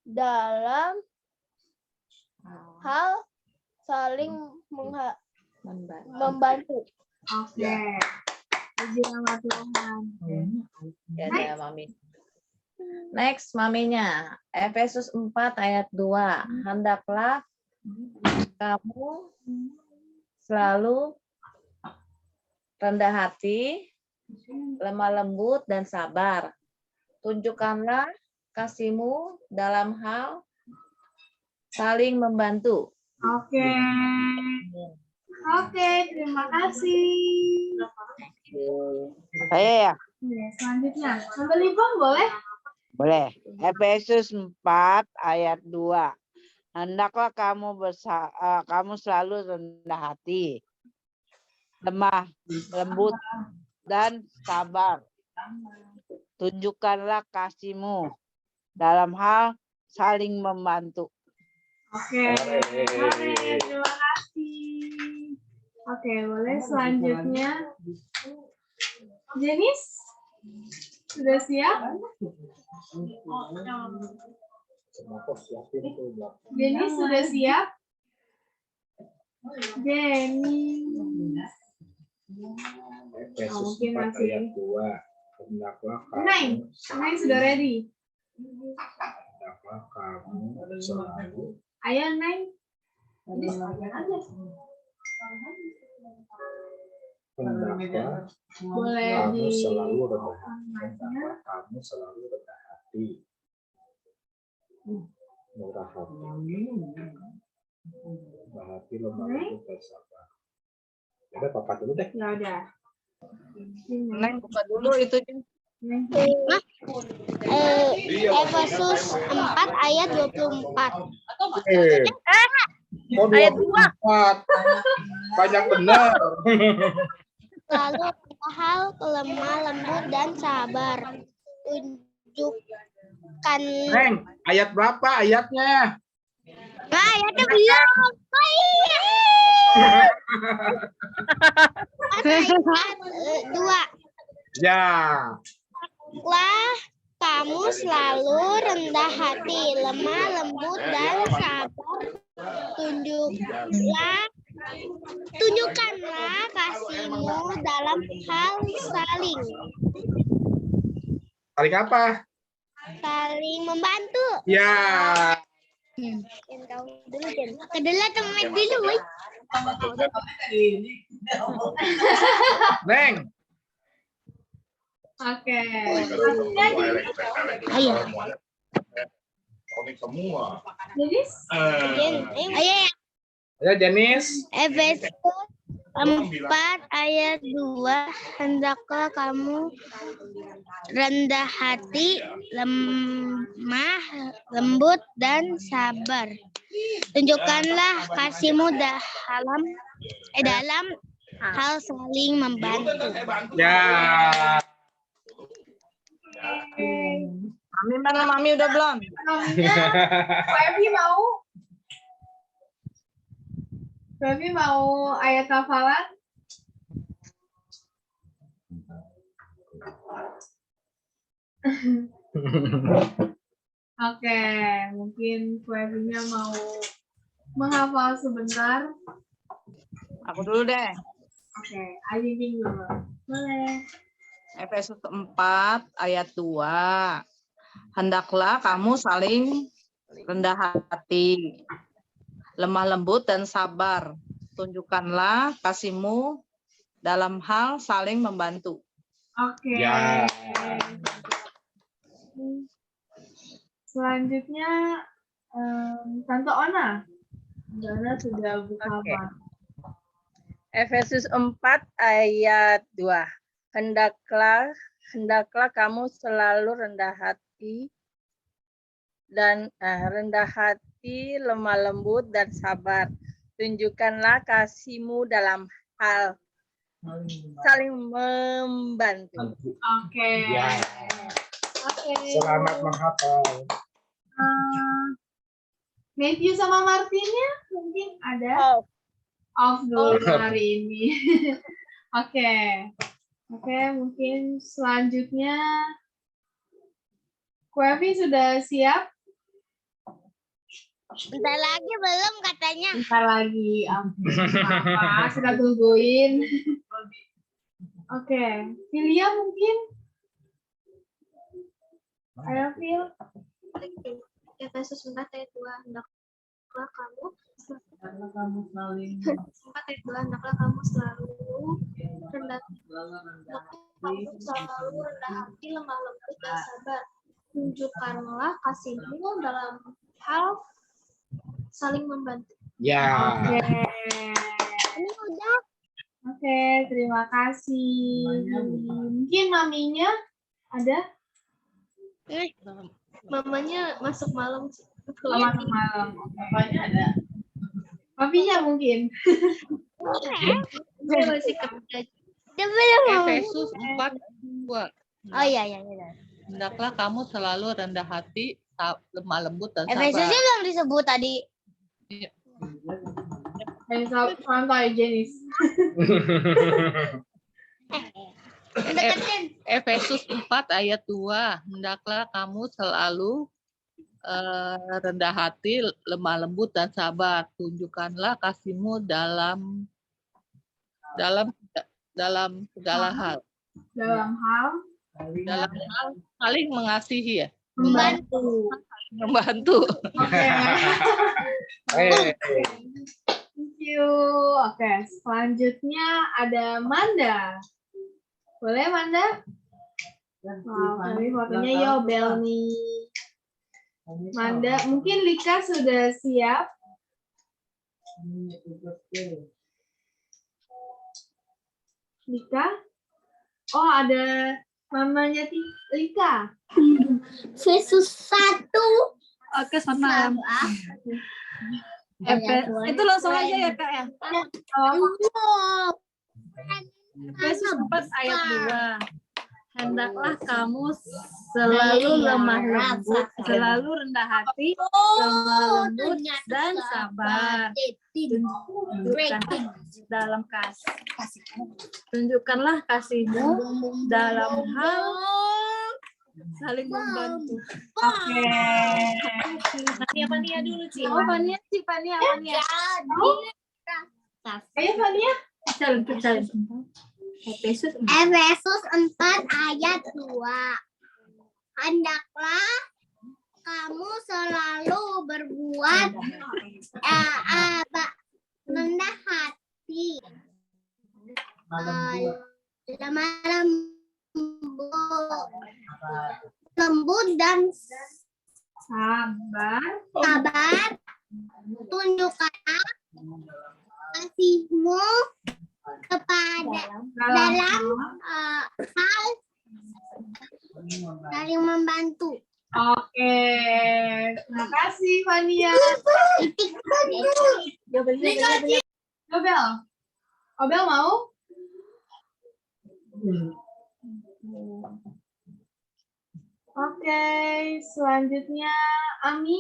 dalam hal saling membantu. Oke. Puji nama Tuhan. Ya, Mami. Next, maminya. Efesus 4 ayat 2. Hendaklah kamu selalu rendah hati, lemah lembut, dan sabar. Tunjukkanlah kasihmu dalam hal saling membantu. Oke. Oke, terima kasih. Saya ya? Oke, selanjutnya. Sampai Libong boleh? Boleh. Efesus 4 ayat 2. Hendaklah kamu selalu rendah hati, lemah, lembut, dan sabar. Tunjukkanlah kasihmu dalam hal saling membantu. Oke. Terima kasih. Oke, boleh selanjutnya. Jenis? Sudah siap? Jenis sudah siap? Jenis. Efesus mungkin 4 masih. ayat 2. Hendaklah Neng, Neng sudah ready. hendaklah kamu selalu Ayo, Neng. hendaklah Boleh kamu di selalu rendah hati. Hendaklah kamu selalu rendah hati. Murah hati. Murah hati, lemah lembut dan sabar. Ada papa dulu deh. Ya udah. Neng, buka dulu itu. Neng. Efesus 4 ayat 24. Ayat 24. Banyak benar. Lalu hal lemah lembut dan sabar. Tunjukkan. Neng, ayat berapa ayatnya? Nah, ayatnya belum. Ayat 2. Ya. Lah, kamu selalu rendah hati, lemah lembut dan sabar. Tunjukkanlah kasihmu dalam hal saling Apa? saling membantu. Ya. Kedelah temen dulu, woi. Neng. Oke. Ayo. Jenis? Ayo. Ya, Jenis. Efesus 4 ayat 2, hendaklah kamu rendah hati, lemah, lembut, dan sabar. Tunjukkanlah kasihmu dalam hal saling membantu. Ya. Mami mana? Mami udah belum? Maminya, Feby mau? Feby mau ayat hafalan? Oke, mungkin Feby-nya mau menghafal sebentar. Aku dulu deh. Oke, Ayu dulu. Boleh. Efesus 4 ayat 2. Hendaklah kamu saling rendah hati, lemah lembut dan sabar. Tunjukkanlah kasihmu dalam hal saling membantu. Oke. Ya. Selanjutnya Tante Ona. Ona sudah buka Oke. apa? Efesus 4 ayat 2. Hendaklah kamu selalu rendah hati dan lemah lembut dan sabar. Tunjukkanlah kasihmu dalam hal saling membantu. Oke. Ya. Oke. Selamat menghafal. Matthew sama Martinnya mungkin ada off dulu hari ini. Oke. Oke, mungkin selanjutnya Kwevi sudah siap? Bentar lagi belum katanya. Bentar lagi. Apa sudah tungguin. Oke, Filia mungkin? Ayo, Fil. Efesus 4 ayat 2. Hendaklah kamu Karena kamu saling 4 ayat 2. Hendaklah kamu selalu rendah hati, lemah lembut dan sabar. Tunjukkanlah kasihmu dalam hal saling membantu. Ya. Oke. Ini udah. Oke, terima kasih. Mungkin maminya ada? Mamanya masuk malam. Selamat malam. Bapaknya ada? Papinya mungkin. Dia masih kerja. Efesus 4 2. Oh iya. Hendaklah kamu selalu rendah hati, lemah lembut dan sabar. Efesusnya belum disebut tadi. Santai, Jenis. Efesus 4 ayat 2. Hendaklah kamu selalu rendah hati, lemah lembut dan sabar. Tunjukkanlah kasihmu dalam segala hal. Dalam hal Saling mengasihi ya. membantu. Oke. Thank you. Oke, selanjutnya ada Manda. Boleh, Manda? Wow, tapi fotonya Yobel nih. Manda, mungkin Lika sudah siap? Lika? Oh, ada mamanya Lika. Efesus 1. Oke, selamat malam. Itu langsung aja ya, Kak ya. Efesus 4 ayat 2. Hendaklah kamu selalu lemah lembut, selalu rendah hati, lemah lembut dan sabar. Dalam kasih. Tunjukkanlah kasihmu dalam hal saling membantu. Oke. Fania dulu, Ci. Oh, Fania. Ayo, Fania. Calon. Efesus 4 ayat 2. Hendaklah kamu selalu berbuat rendah hati, lemah lembut dan sabar. Tunjukkanlah kasihmu kepada dalam hal saling membantu. Oke, terima kasih Fania. Obel mau? Oke, selanjutnya Ami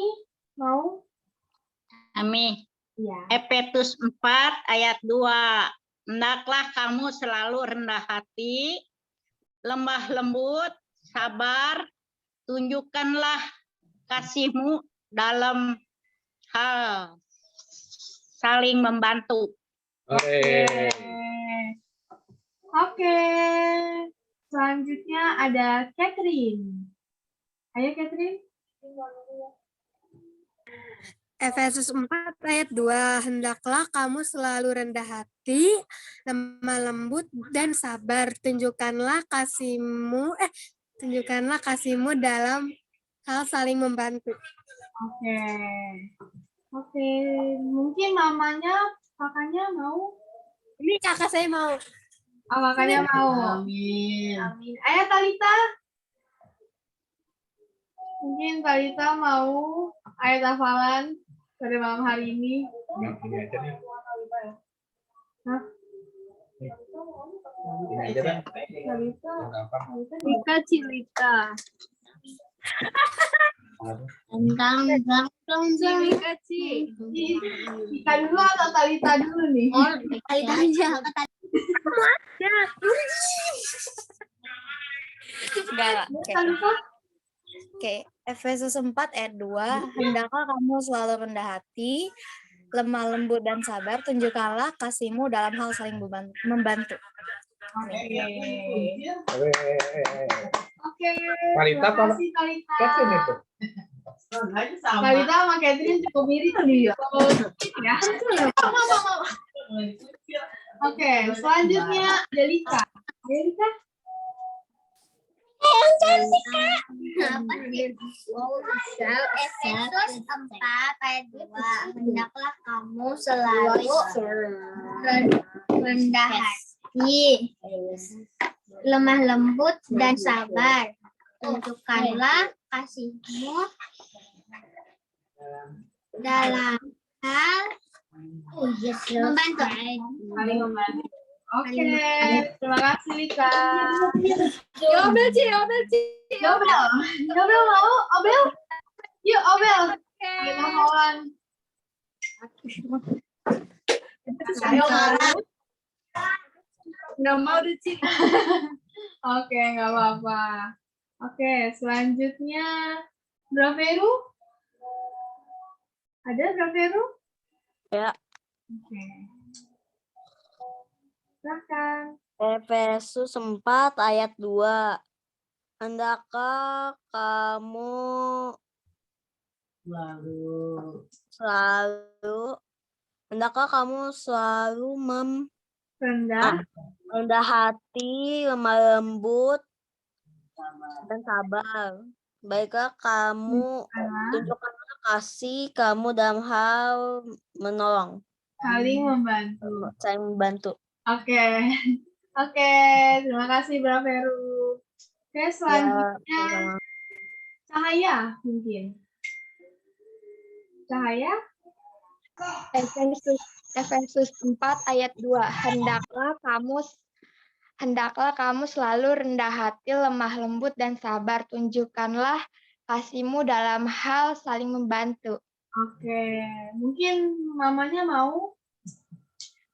mau? Ami. Iya. Efesus 4 ayat 2. Hendaklah kamu selalu rendah hati, lemah lembut, sabar, tunjukkanlah kasihmu dalam hal saling membantu. Oke. Selanjutnya ada Catherine. Ayo Catherine. Efesus 4 ayat 2, hendaklah kamu selalu rendah hati, lemah lembut dan sabar. Tunjukkanlah kasihmu dalam hal saling membantu. Oke. Oke, mungkin mamanya, kakaknya mau? Ini kakak saya mau. Oh, kakaknya mau. Amin. Amin. Ayo Talita. Mungkin Talita mau ayat hafalan pada malam hari ini. Ini aja nih. Hah? Ini aja dah. Talita. Rika Cilita. Rika Ci. Ika dulu atau Talita dulu nih? Talita aja. Enggak. Talita. Oke, Efesus 4 ayat 2, hendaklah kamu selalu rendah hati, lemah lembut dan sabar, tunjukkanlah kasihmu dalam hal saling membantu. Oke. Oke. Talita Terima kasih Talita. Catherine itu. Talita sama Catherine cukup mirip nih ya. Ya. Oke, selanjutnya Delika. Delika. Efesus 4 ayat 2. Hendaklah kamu selalu rendah hati, lemah lembut dan sabar. Tunjukkanlah kasihmu dalam hal membantu. Saling membantu. Oke, terima kasih Lika. Yobel Ci, Yobel Ci. Yobel mau? Obel? Yuk Obel. Kita kawan. Nggak mau deh Ci. Oke, nggak apa-apa. Oke, selanjutnya Braveru. Ada Braveru? Ya. Oke. Silahkan. Efesus 4 ayat 2. Hendaklah kamu selalu rendah hati, lemah lembut dan sabar. Baiklah kamu tunjukkanlah kasih kamu dalam hal menolong. Saling membantu. Saling membantu. Oke. Oke, terima kasih Braveru. Oke, selanjutnya Cahaya mungkin. Cahaya? Efesus 4 ayat 2. Hendaklah kamu selalu rendah hati, lemah lembut dan sabar. Tunjukkanlah kasihmu dalam hal saling membantu. Oke, mungkin mamanya mau?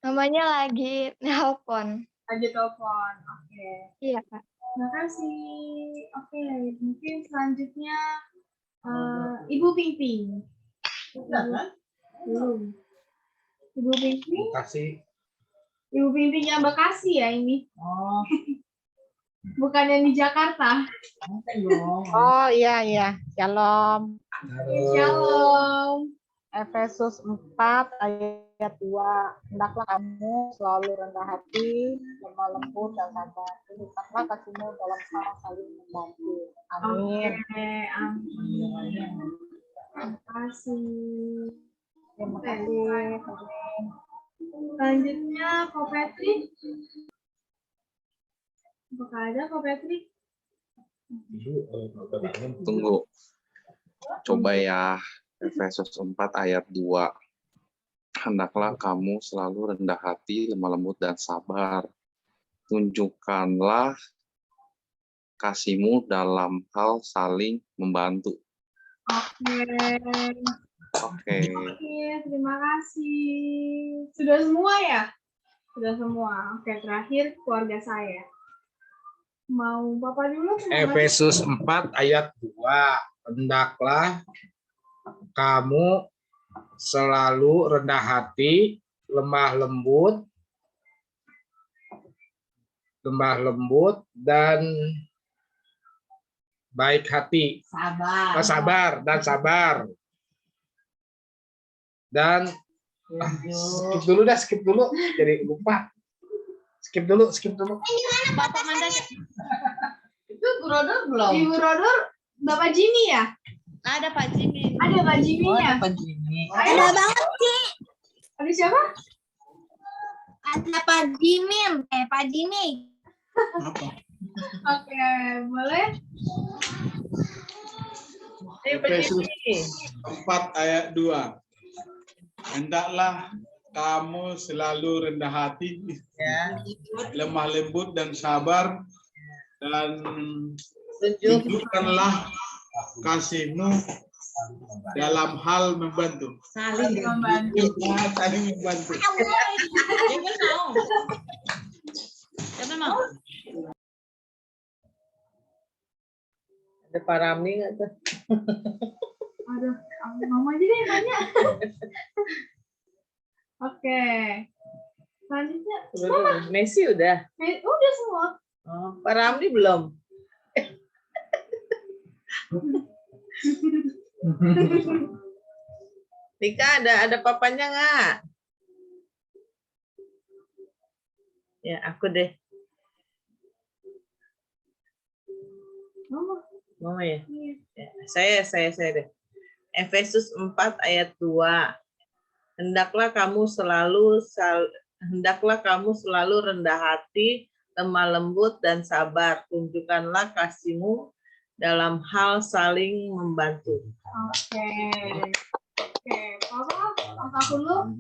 Mamanya lagi nelpon. Lagi telepon. Oke. Iya, Kak. Terima kasih. Oke, mungkin selanjutnya Ibu Pingping. Belum. Ibu Pingping? Kasih. Ibu Pingping yang Bekasi ya ini? Oh. Bukan yang di Jakarta. Oh iya. Shalom. Shalom. Efesus 4 ayat 2. Hendaklah kamu selalu rendah hati, lemah lembut dan sabar. Tunjukkanlah kasihmu dalam hal saling membantu. Amin. Oke, amin. Terima kasih. Terima kasih. Selanjutnya Ko Petri. Apakah ada Ko Petri? Tunggu. Coba ya. Efesus 4 ayat 2. Hendaklah kamu selalu rendah hati, lemah lembut dan sabar. Tunjukkanlah kasih-Mu dalam hal saling membantu. Oke. Oke. Oke, terima kasih. Sudah semua ya? Sudah semua. Oke, terakhir keluarga saya. Mau Bapak dulu? Efesus 4 ayat 2. Hendaklah kamu selalu rendah hati, lemah lembut, dan baik hati. Sabar. Dan skip dulu jadi lupa. Skip dulu. Bapak Manda. Itu Bu Rodor belum? Ibu Rodor, Bapak Jimmy ya? Ada Pak Jimmy. Ada Pak Jimmy ya? Pak Jimmy. Ada banget sih. Ada siapa? Ada Pak Jimin. Pak Jimmy. Oke, boleh? Efesus 4 ayat 2. Hendaklah kamu selalu rendah hati, lemah lembut dan sabar, dan tunjukkanlah kasih-Mu dalam hal membantu. Saling membantu. Saling membantu. Siapa mau? Ada Pak Ramli nggak tuh? Aduh, mama aja deh nanya. Oke. Selanjutnya. Messi udah. Udah semua. Oh, Pak Ramli belum. Tika ada papanya nggak? Ya aku deh. Mama ya? Ya, saya deh. Efesus 4 ayat 2. Hendaklah kamu selalu rendah hati, lemah lembut dan sabar. Tunjukkanlah kasih-Mu dalam hal saling membantu. Oke. Papa, angkat dulu.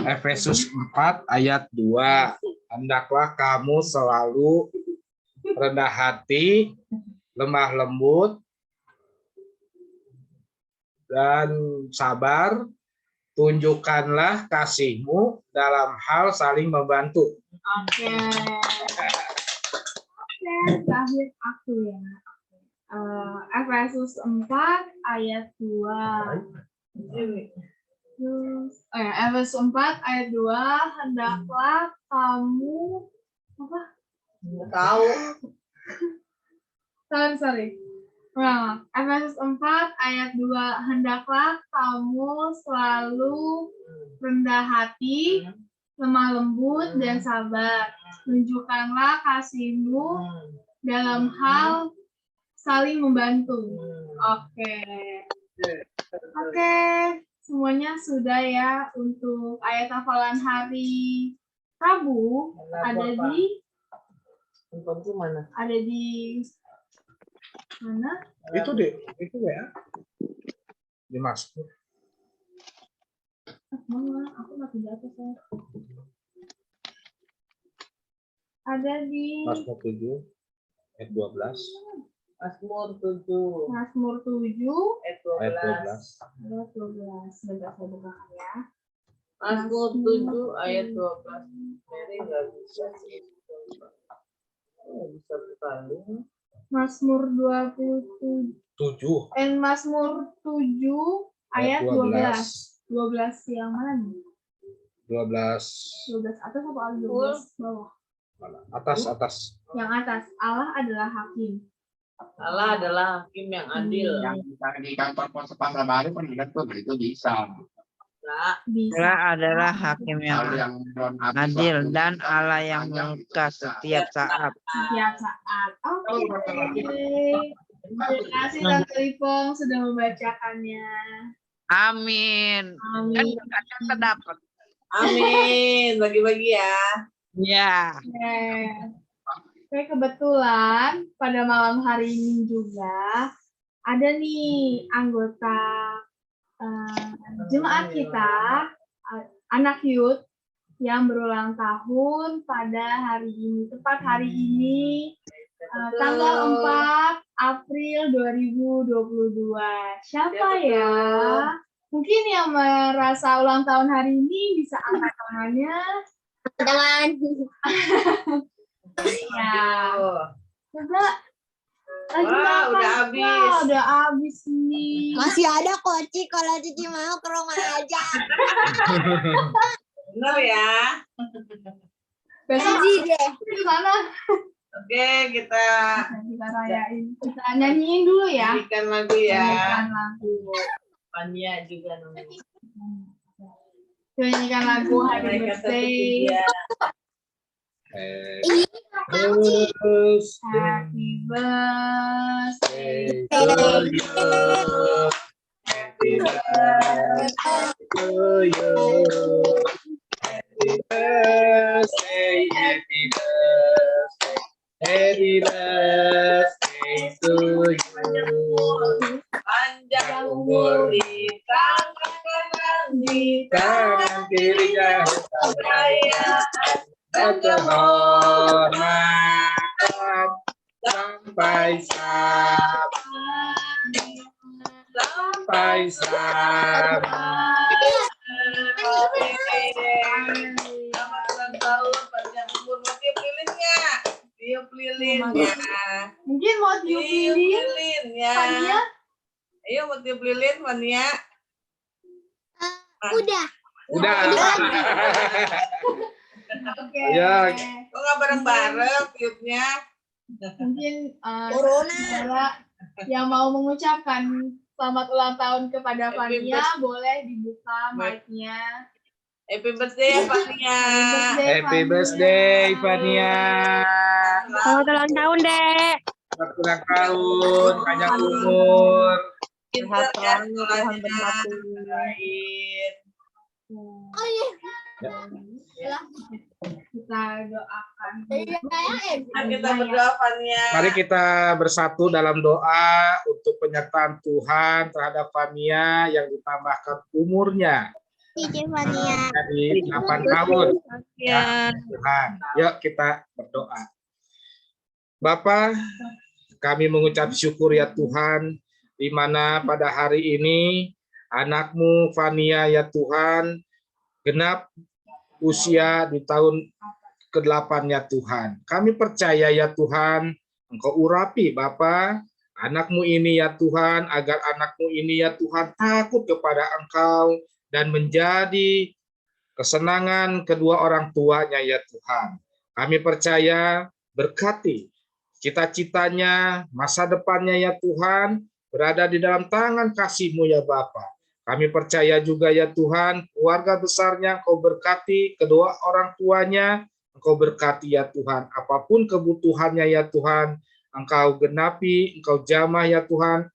Efesus 4 ayat 2. Hendaklah kamu selalu rendah hati, lemah lembut, dan sabar. Tunjukkanlah kasih-Mu dalam hal saling membantu. Oke. Terakhir aku ya. Efesus 4 ayat 2. Efesus 4 ayat 2. Hendaklah kamu apa? Tahu. Sorry. Efesus 4 ayat 2. Hendaklah kamu selalu rendah hati, lemah lembut dan sabar. Tunjukkanlah kasih-Mu dalam hal saling membantu. Oke, semuanya sudah ya untuk ayat hafalan hari Rabu. Ada di mana? Ada di mana? Itu ya. Dimas. Mama, aku nggak pindah atas saya. Ada di Mazmur 7 ayat 12. Mazmur 7 ayat 12. ayat 12. Sebentar saya buka ya. Mazmur 7 ayat 12. Mary nggak bisa sih. Bisa bertanding. Mazmur 27. Mazmur 7 ayat 12. 12 yang mana nih? 12 atas apa 12 bawah? atas. Yang atas. Allah adalah hakim. Allah adalah hakim yang adil. Yang bisa di kantor pos pasar baru kan itu bisa. Allah adalah hakim yang adil dan Allah yang murka setiap saat. Oke. Terima kasih Tante Ipong sudah membacakannya. Amin. Dan berkatnya terdapat. Amin. Bagi-bagi ya. Ya. Oke, kebetulan pada malam hari ini juga ada nih anggota jemaat kita, anak youth yang berulang tahun pada hari ini, tepat hari ini, tanggal 4 April 2022. Siapa ya? Mungkin yang merasa ulang tahun hari ini bisa angkat tangannya. Tangan. Ya. Coba. Lagi Wah, makan. udah habis. Wah, udah habis nih. Masih ada kok, Ci. Kalau Cici mau ke rumah aja. Benar ya. Besok Cici deh. di sana. Oke, kita rayain. Kita nyanyiin dulu ya. nyanyikan lagu ya. Nyanyikan lagu. Pania juga namanya. Nyanyikan lagu Happy Mereka Birthday. setia. Happy birthday to you. Happy birthday to you. Happy birthday, happy birthday, happy birthday to you. Panjang umur di tangan kanan, di Tangan kirinya kekayaan dan kehormatan sampai sama. Selamat ulang tahun, panjang umur. Mau tiup lilinnya? Tiup lilinnya. Mungkin mau tiup lilin? Lilinnya. Fania? Ayo mau tiup lilin, Fania. Udah. Udah. Oke. Ya. Kok nggak bareng-bareng tiupnya? Mungkin Corona. saudara yang mau mengucapkan selamat ulang tahun kepada Fania, boleh dibuka mic-nya. Happy birthday, Fania. Happy birthday, Fania. Selamat ulang tahun, Dek. Selamat ulang tahun, panjang umur. Pintar ya, sekolahnya. Oh iya. Kita doakan. Kita berdoa, Fania. Mari kita bersatu dalam doa untuk penyertaan Tuhan terhadap Fania yang ditambahkan umurnya Cici Fania. dari 8 tahun. Ya, Tuhan. Yuk kita berdoa. Bapa, kami mengucap syukur ya Tuhan, di mana pada hari ini anak-Mu Fania ya Tuhan, genap usia di tahun ke-8 ya Tuhan. Kami percaya ya Tuhan, Engkau urapi Bapa, anak-Mu ini ya Tuhan, agar anak-Mu ini ya Tuhan takut kepada Engkau dan menjadi kesenangan kedua orang tuanya ya Tuhan. Kami percaya berkati cita-citanya, masa depannya ya Tuhan, berada di dalam tangan kasih-Mu ya Bapa. Kami percaya juga ya Tuhan, keluarga besarnya Engkau berkati, kedua orang tuanya Engkau berkati ya Tuhan. Apapun kebutuhannya ya Tuhan, Engkau genapi, Engkau jamah ya Tuhan,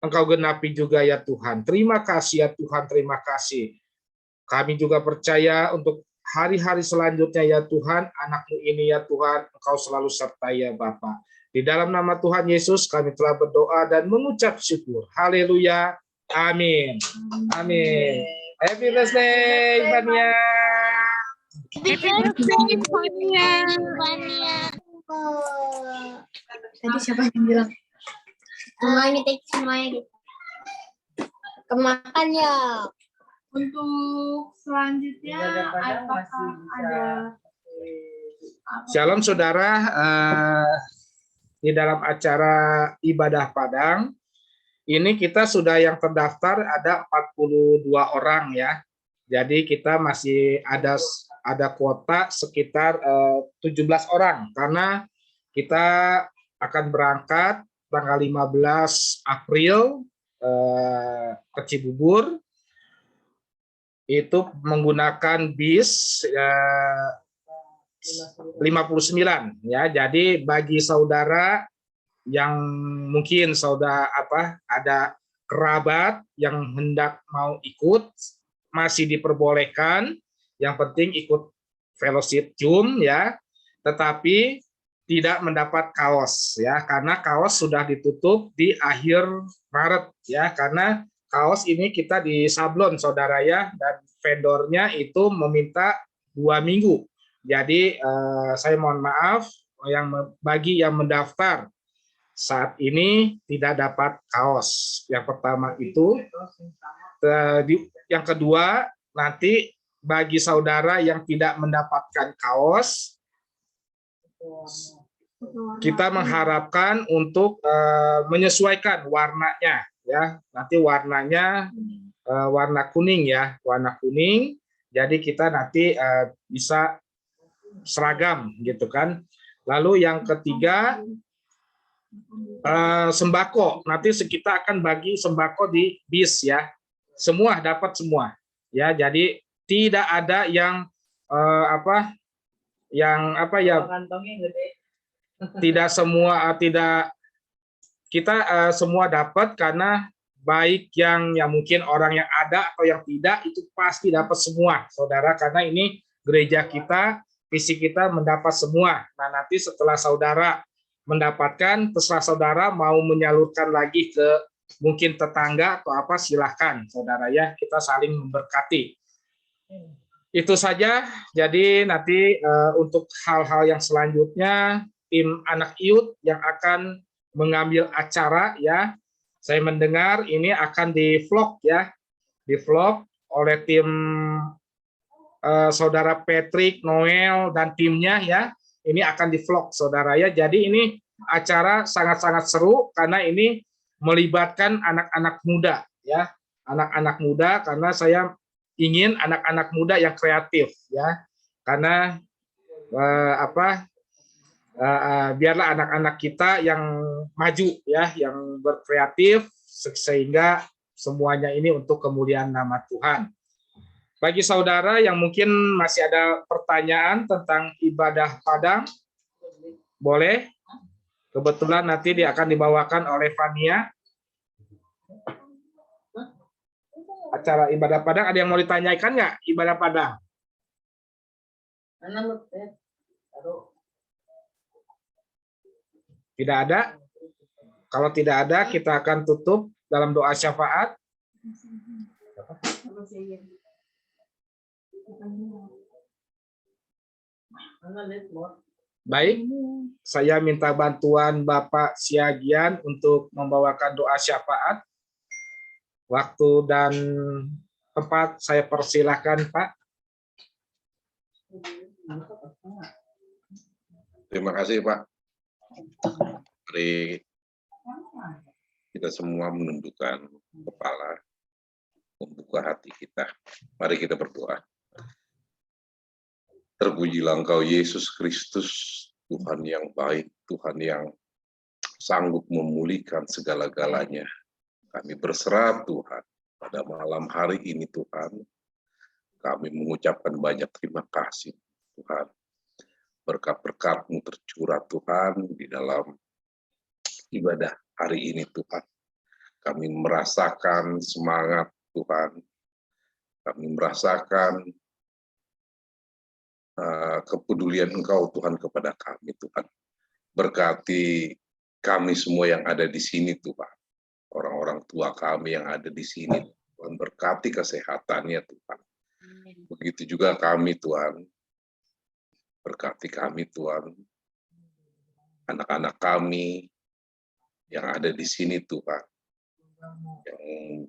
Engkau genapi juga ya Tuhan. Terima kasih ya Tuhan, terima kasih. Kami juga percaya untuk hari-hari selanjutnya ya Tuhan, anak-Mu ini ya Tuhan, Engkau selalu sertai ya Bapa. Di dalam nama Tuhan Yesus kami telah berdoa dan mengucap syukur. Haleluya. Amin. Amin. Happy birthday, Fania. Happy birthday, Fania. Tadi siapa yang bilang? Semuanya gitu. Kemakan ya. Untuk selanjutnya, apakah ada Shalom saudara, di dalam acara ibadah Padang, ini kita sudah yang terdaftar ada 42 orang ya. Jadi kita masih ada kuota sekitar 17 orang karena kita akan berangkat tanggal 15 April ke Cibubur. Itu menggunakan bis 59 ya. Jadi bagi saudara yang mungkin ada kerabat yang hendak mau ikut masih diperbolehkan. Yang penting ikut fellowship Zoom ya. Tetapi tidak mendapat kaos ya, karena kaos sudah ditutup di akhir Maret ya, karena kaos ini kita di sablon saudara ya, dan vendornya itu meminta 2 minggu. Jadi saya mohon maaf bagi yang mendaftar saat ini tidak dapat kaos. Yang pertama itu. Yang kedua, nanti bagi saudara yang tidak mendapatkan kaos, kita mengharapkan untuk menyesuaikan warnanya ya. Nanti warnanya warna kuning ya, warna kuning. Jadi kita nanti bisa seragam gitu kan. Lalu yang ketiga, sembako. Nanti kita akan bagi sembako di bis ya. Semua dapat semua ya. Jadi tidak ada yang tidak semua kita semua dapat, karena baik yang mungkin orang yang ada atau yang tidak itu pasti dapat semua saudara, karena ini gereja kita, visi kita mendapat semua. Nah, nanti setelah saudara mendapatkan, terserah saudara mau menyalurkan lagi ke mungkin tetangga atau apa, silahkan saudara ya, kita saling memberkati. Itu saja. Jadi nanti untuk hal-hal yang selanjutnya tim anak IUT yang akan mengambil acara ya, saya mendengar ini akan di-vlog ya, di-vlog oleh tim saudara Patrick, Noel dan timnya ya. Ini akan di-vlog saudara ya. Jadi ini acara sangat-sangat seru karena ini melibatkan anak-anak muda ya, anak-anak muda, karena saya ingin anak-anak muda yang kreatif ya, karena biarlah anak-anak kita yang maju ya, yang berkreatif, sehingga semuanya ini untuk kemuliaan nama Tuhan. Bagi saudara yang mungkin masih ada pertanyaan tentang ibadah padang, boleh. Kebetulan nanti dia akan dibawakan oleh Fania. Acara ibadah padang, ada yang mau ditanyakan nggak ibadah padang? Tidak ada? Kalau tidak ada, kita akan tutup dalam doa syafaat. Baik, saya minta bantuan Bapak Siagian untuk membawakan doa syafaat. Waktu dan tempat saya persilahkan, Pak. Terima kasih, Pak. Mari kita semua menundukkan kepala, membuka hati kita. Mari kita berdoa. Terpujilah Engkau Yesus Kristus, Tuhan yang baik, Tuhan yang sanggup memulihkan segala-galanya. Kami berserah Tuhan pada malam hari ini Tuhan. Kami mengucapkan banyak terima kasih Tuhan. Berkat-berkat-Mu tercurah Tuhan di dalam ibadah hari ini Tuhan. Kami merasakan semangat Tuhan. Kami merasakan kepedulian Engkau Tuhan kepada kami Tuhan. Berkati kami semua yang ada di sini Tuhan. Orang-orang tua kami yang ada di sini Tuhan, berkati kesehatannya Tuhan. Begitu juga kami Tuhan. Berkati kami Tuhan. Anak-anak kami yang ada di sini Tuhan. Yang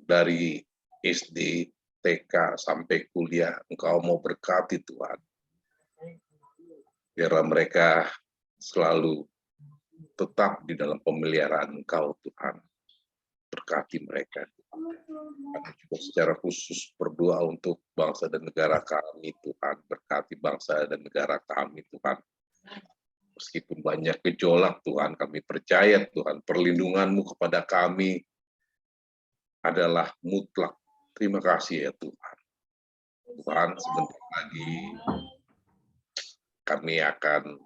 dari SD, TK sampai kuliah, Engkau mau berkati Tuhan. Biarlah mereka selalu tetap di dalam pemeliharaan Engkau Tuhan. Berkati mereka. Kami juga secara khusus berdoa untuk bangsa dan negara kami Tuhan. Berkati bangsa dan negara kami Tuhan. Meskipun banyak gejolak Tuhan, kami percaya Tuhan perlindungan-Mu kepada kami adalah mutlak. Terima kasih ya Tuhan. Tuhan, sebentar lagi kami akan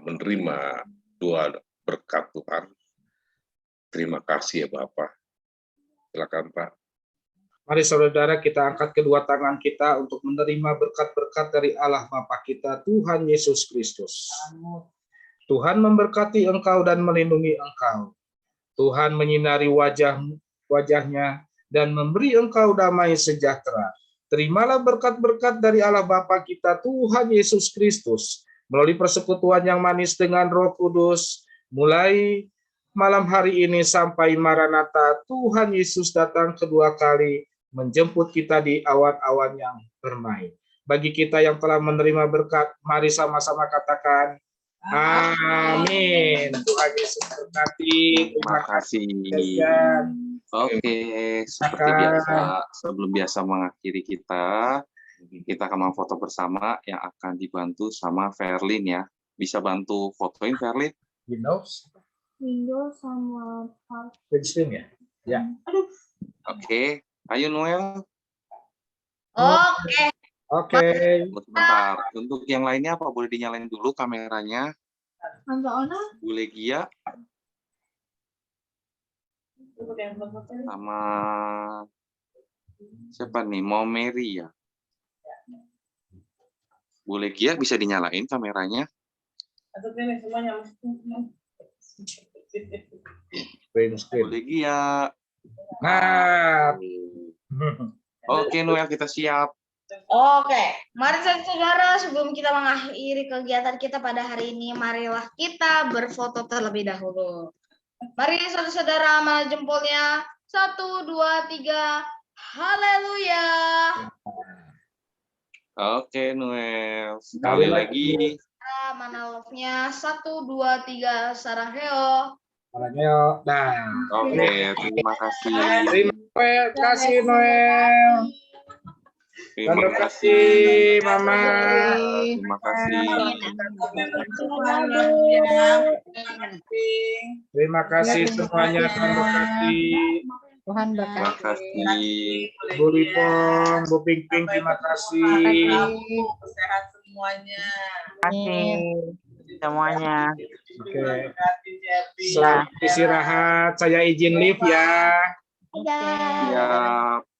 menerima doa berkat Tuhan. Terima kasih ya Bapak. Silakan Pak. Mari saudara kita angkat kedua tangan kita untuk menerima berkat-berkat dari Allah Bapa kita, Tuhan Yesus Kristus. Tuhan memberkati engkau dan melindungi engkau. Tuhan menyinari wajahnya dan memberi engkau damai sejahtera. Terimalah berkat-berkat dari Allah Bapa kita Tuhan Yesus Kristus melalui persekutuan yang manis dengan Roh Kudus, mulai malam hari ini sampai Maranatha Tuhan Yesus datang kedua kali menjemput kita di awan-awan yang bermain. Bagi kita yang telah menerima berkat, mari sama-sama katakan amin. Tuhan Yesus berkati. Terima kasih. Oke, seperti biasa, sebelum biasa mengakhiri kita akan memfoto bersama yang akan dibantu sama Verlin ya. Bisa bantu fotoin Verlin? Windows sama Screen ya? Ya. Oke, ayo Noel. Oke. Oke. Sebentar, untuk yang lainnya apa boleh dinyalain dulu kameranya? Tante Ona. Boleh Gia sama siapa nih? Mau Mary ya? Boleh Gia bisa dinyalain kameranya? Boleh Gia. Nah. Oke Noel, kita siap. Oke, mari saudara sebelum kita mengakhiri kegiatan kita pada hari ini, marilah kita berfoto terlebih dahulu. Mari saudara-saudara mana jempolnya. 1, 2, 3. Haleluya. Oke Noel, sekali lagi. Mana love-nya? 1, 2, 3. Saraheo. Saraheo. Nah. Oke, terima kasih. Terima kasih Noel. Terima kasih Mama. Terima kasih. Terima kasih semuanya. Terima kasih. Tuhan Terima kasih. Bu Lipong, Bu Ping Ping, terima kasih. Sehat semuanya. Terima kasih semuanya. Oke. Selamat istirahat. Saya izin live ya. Ya. Siap.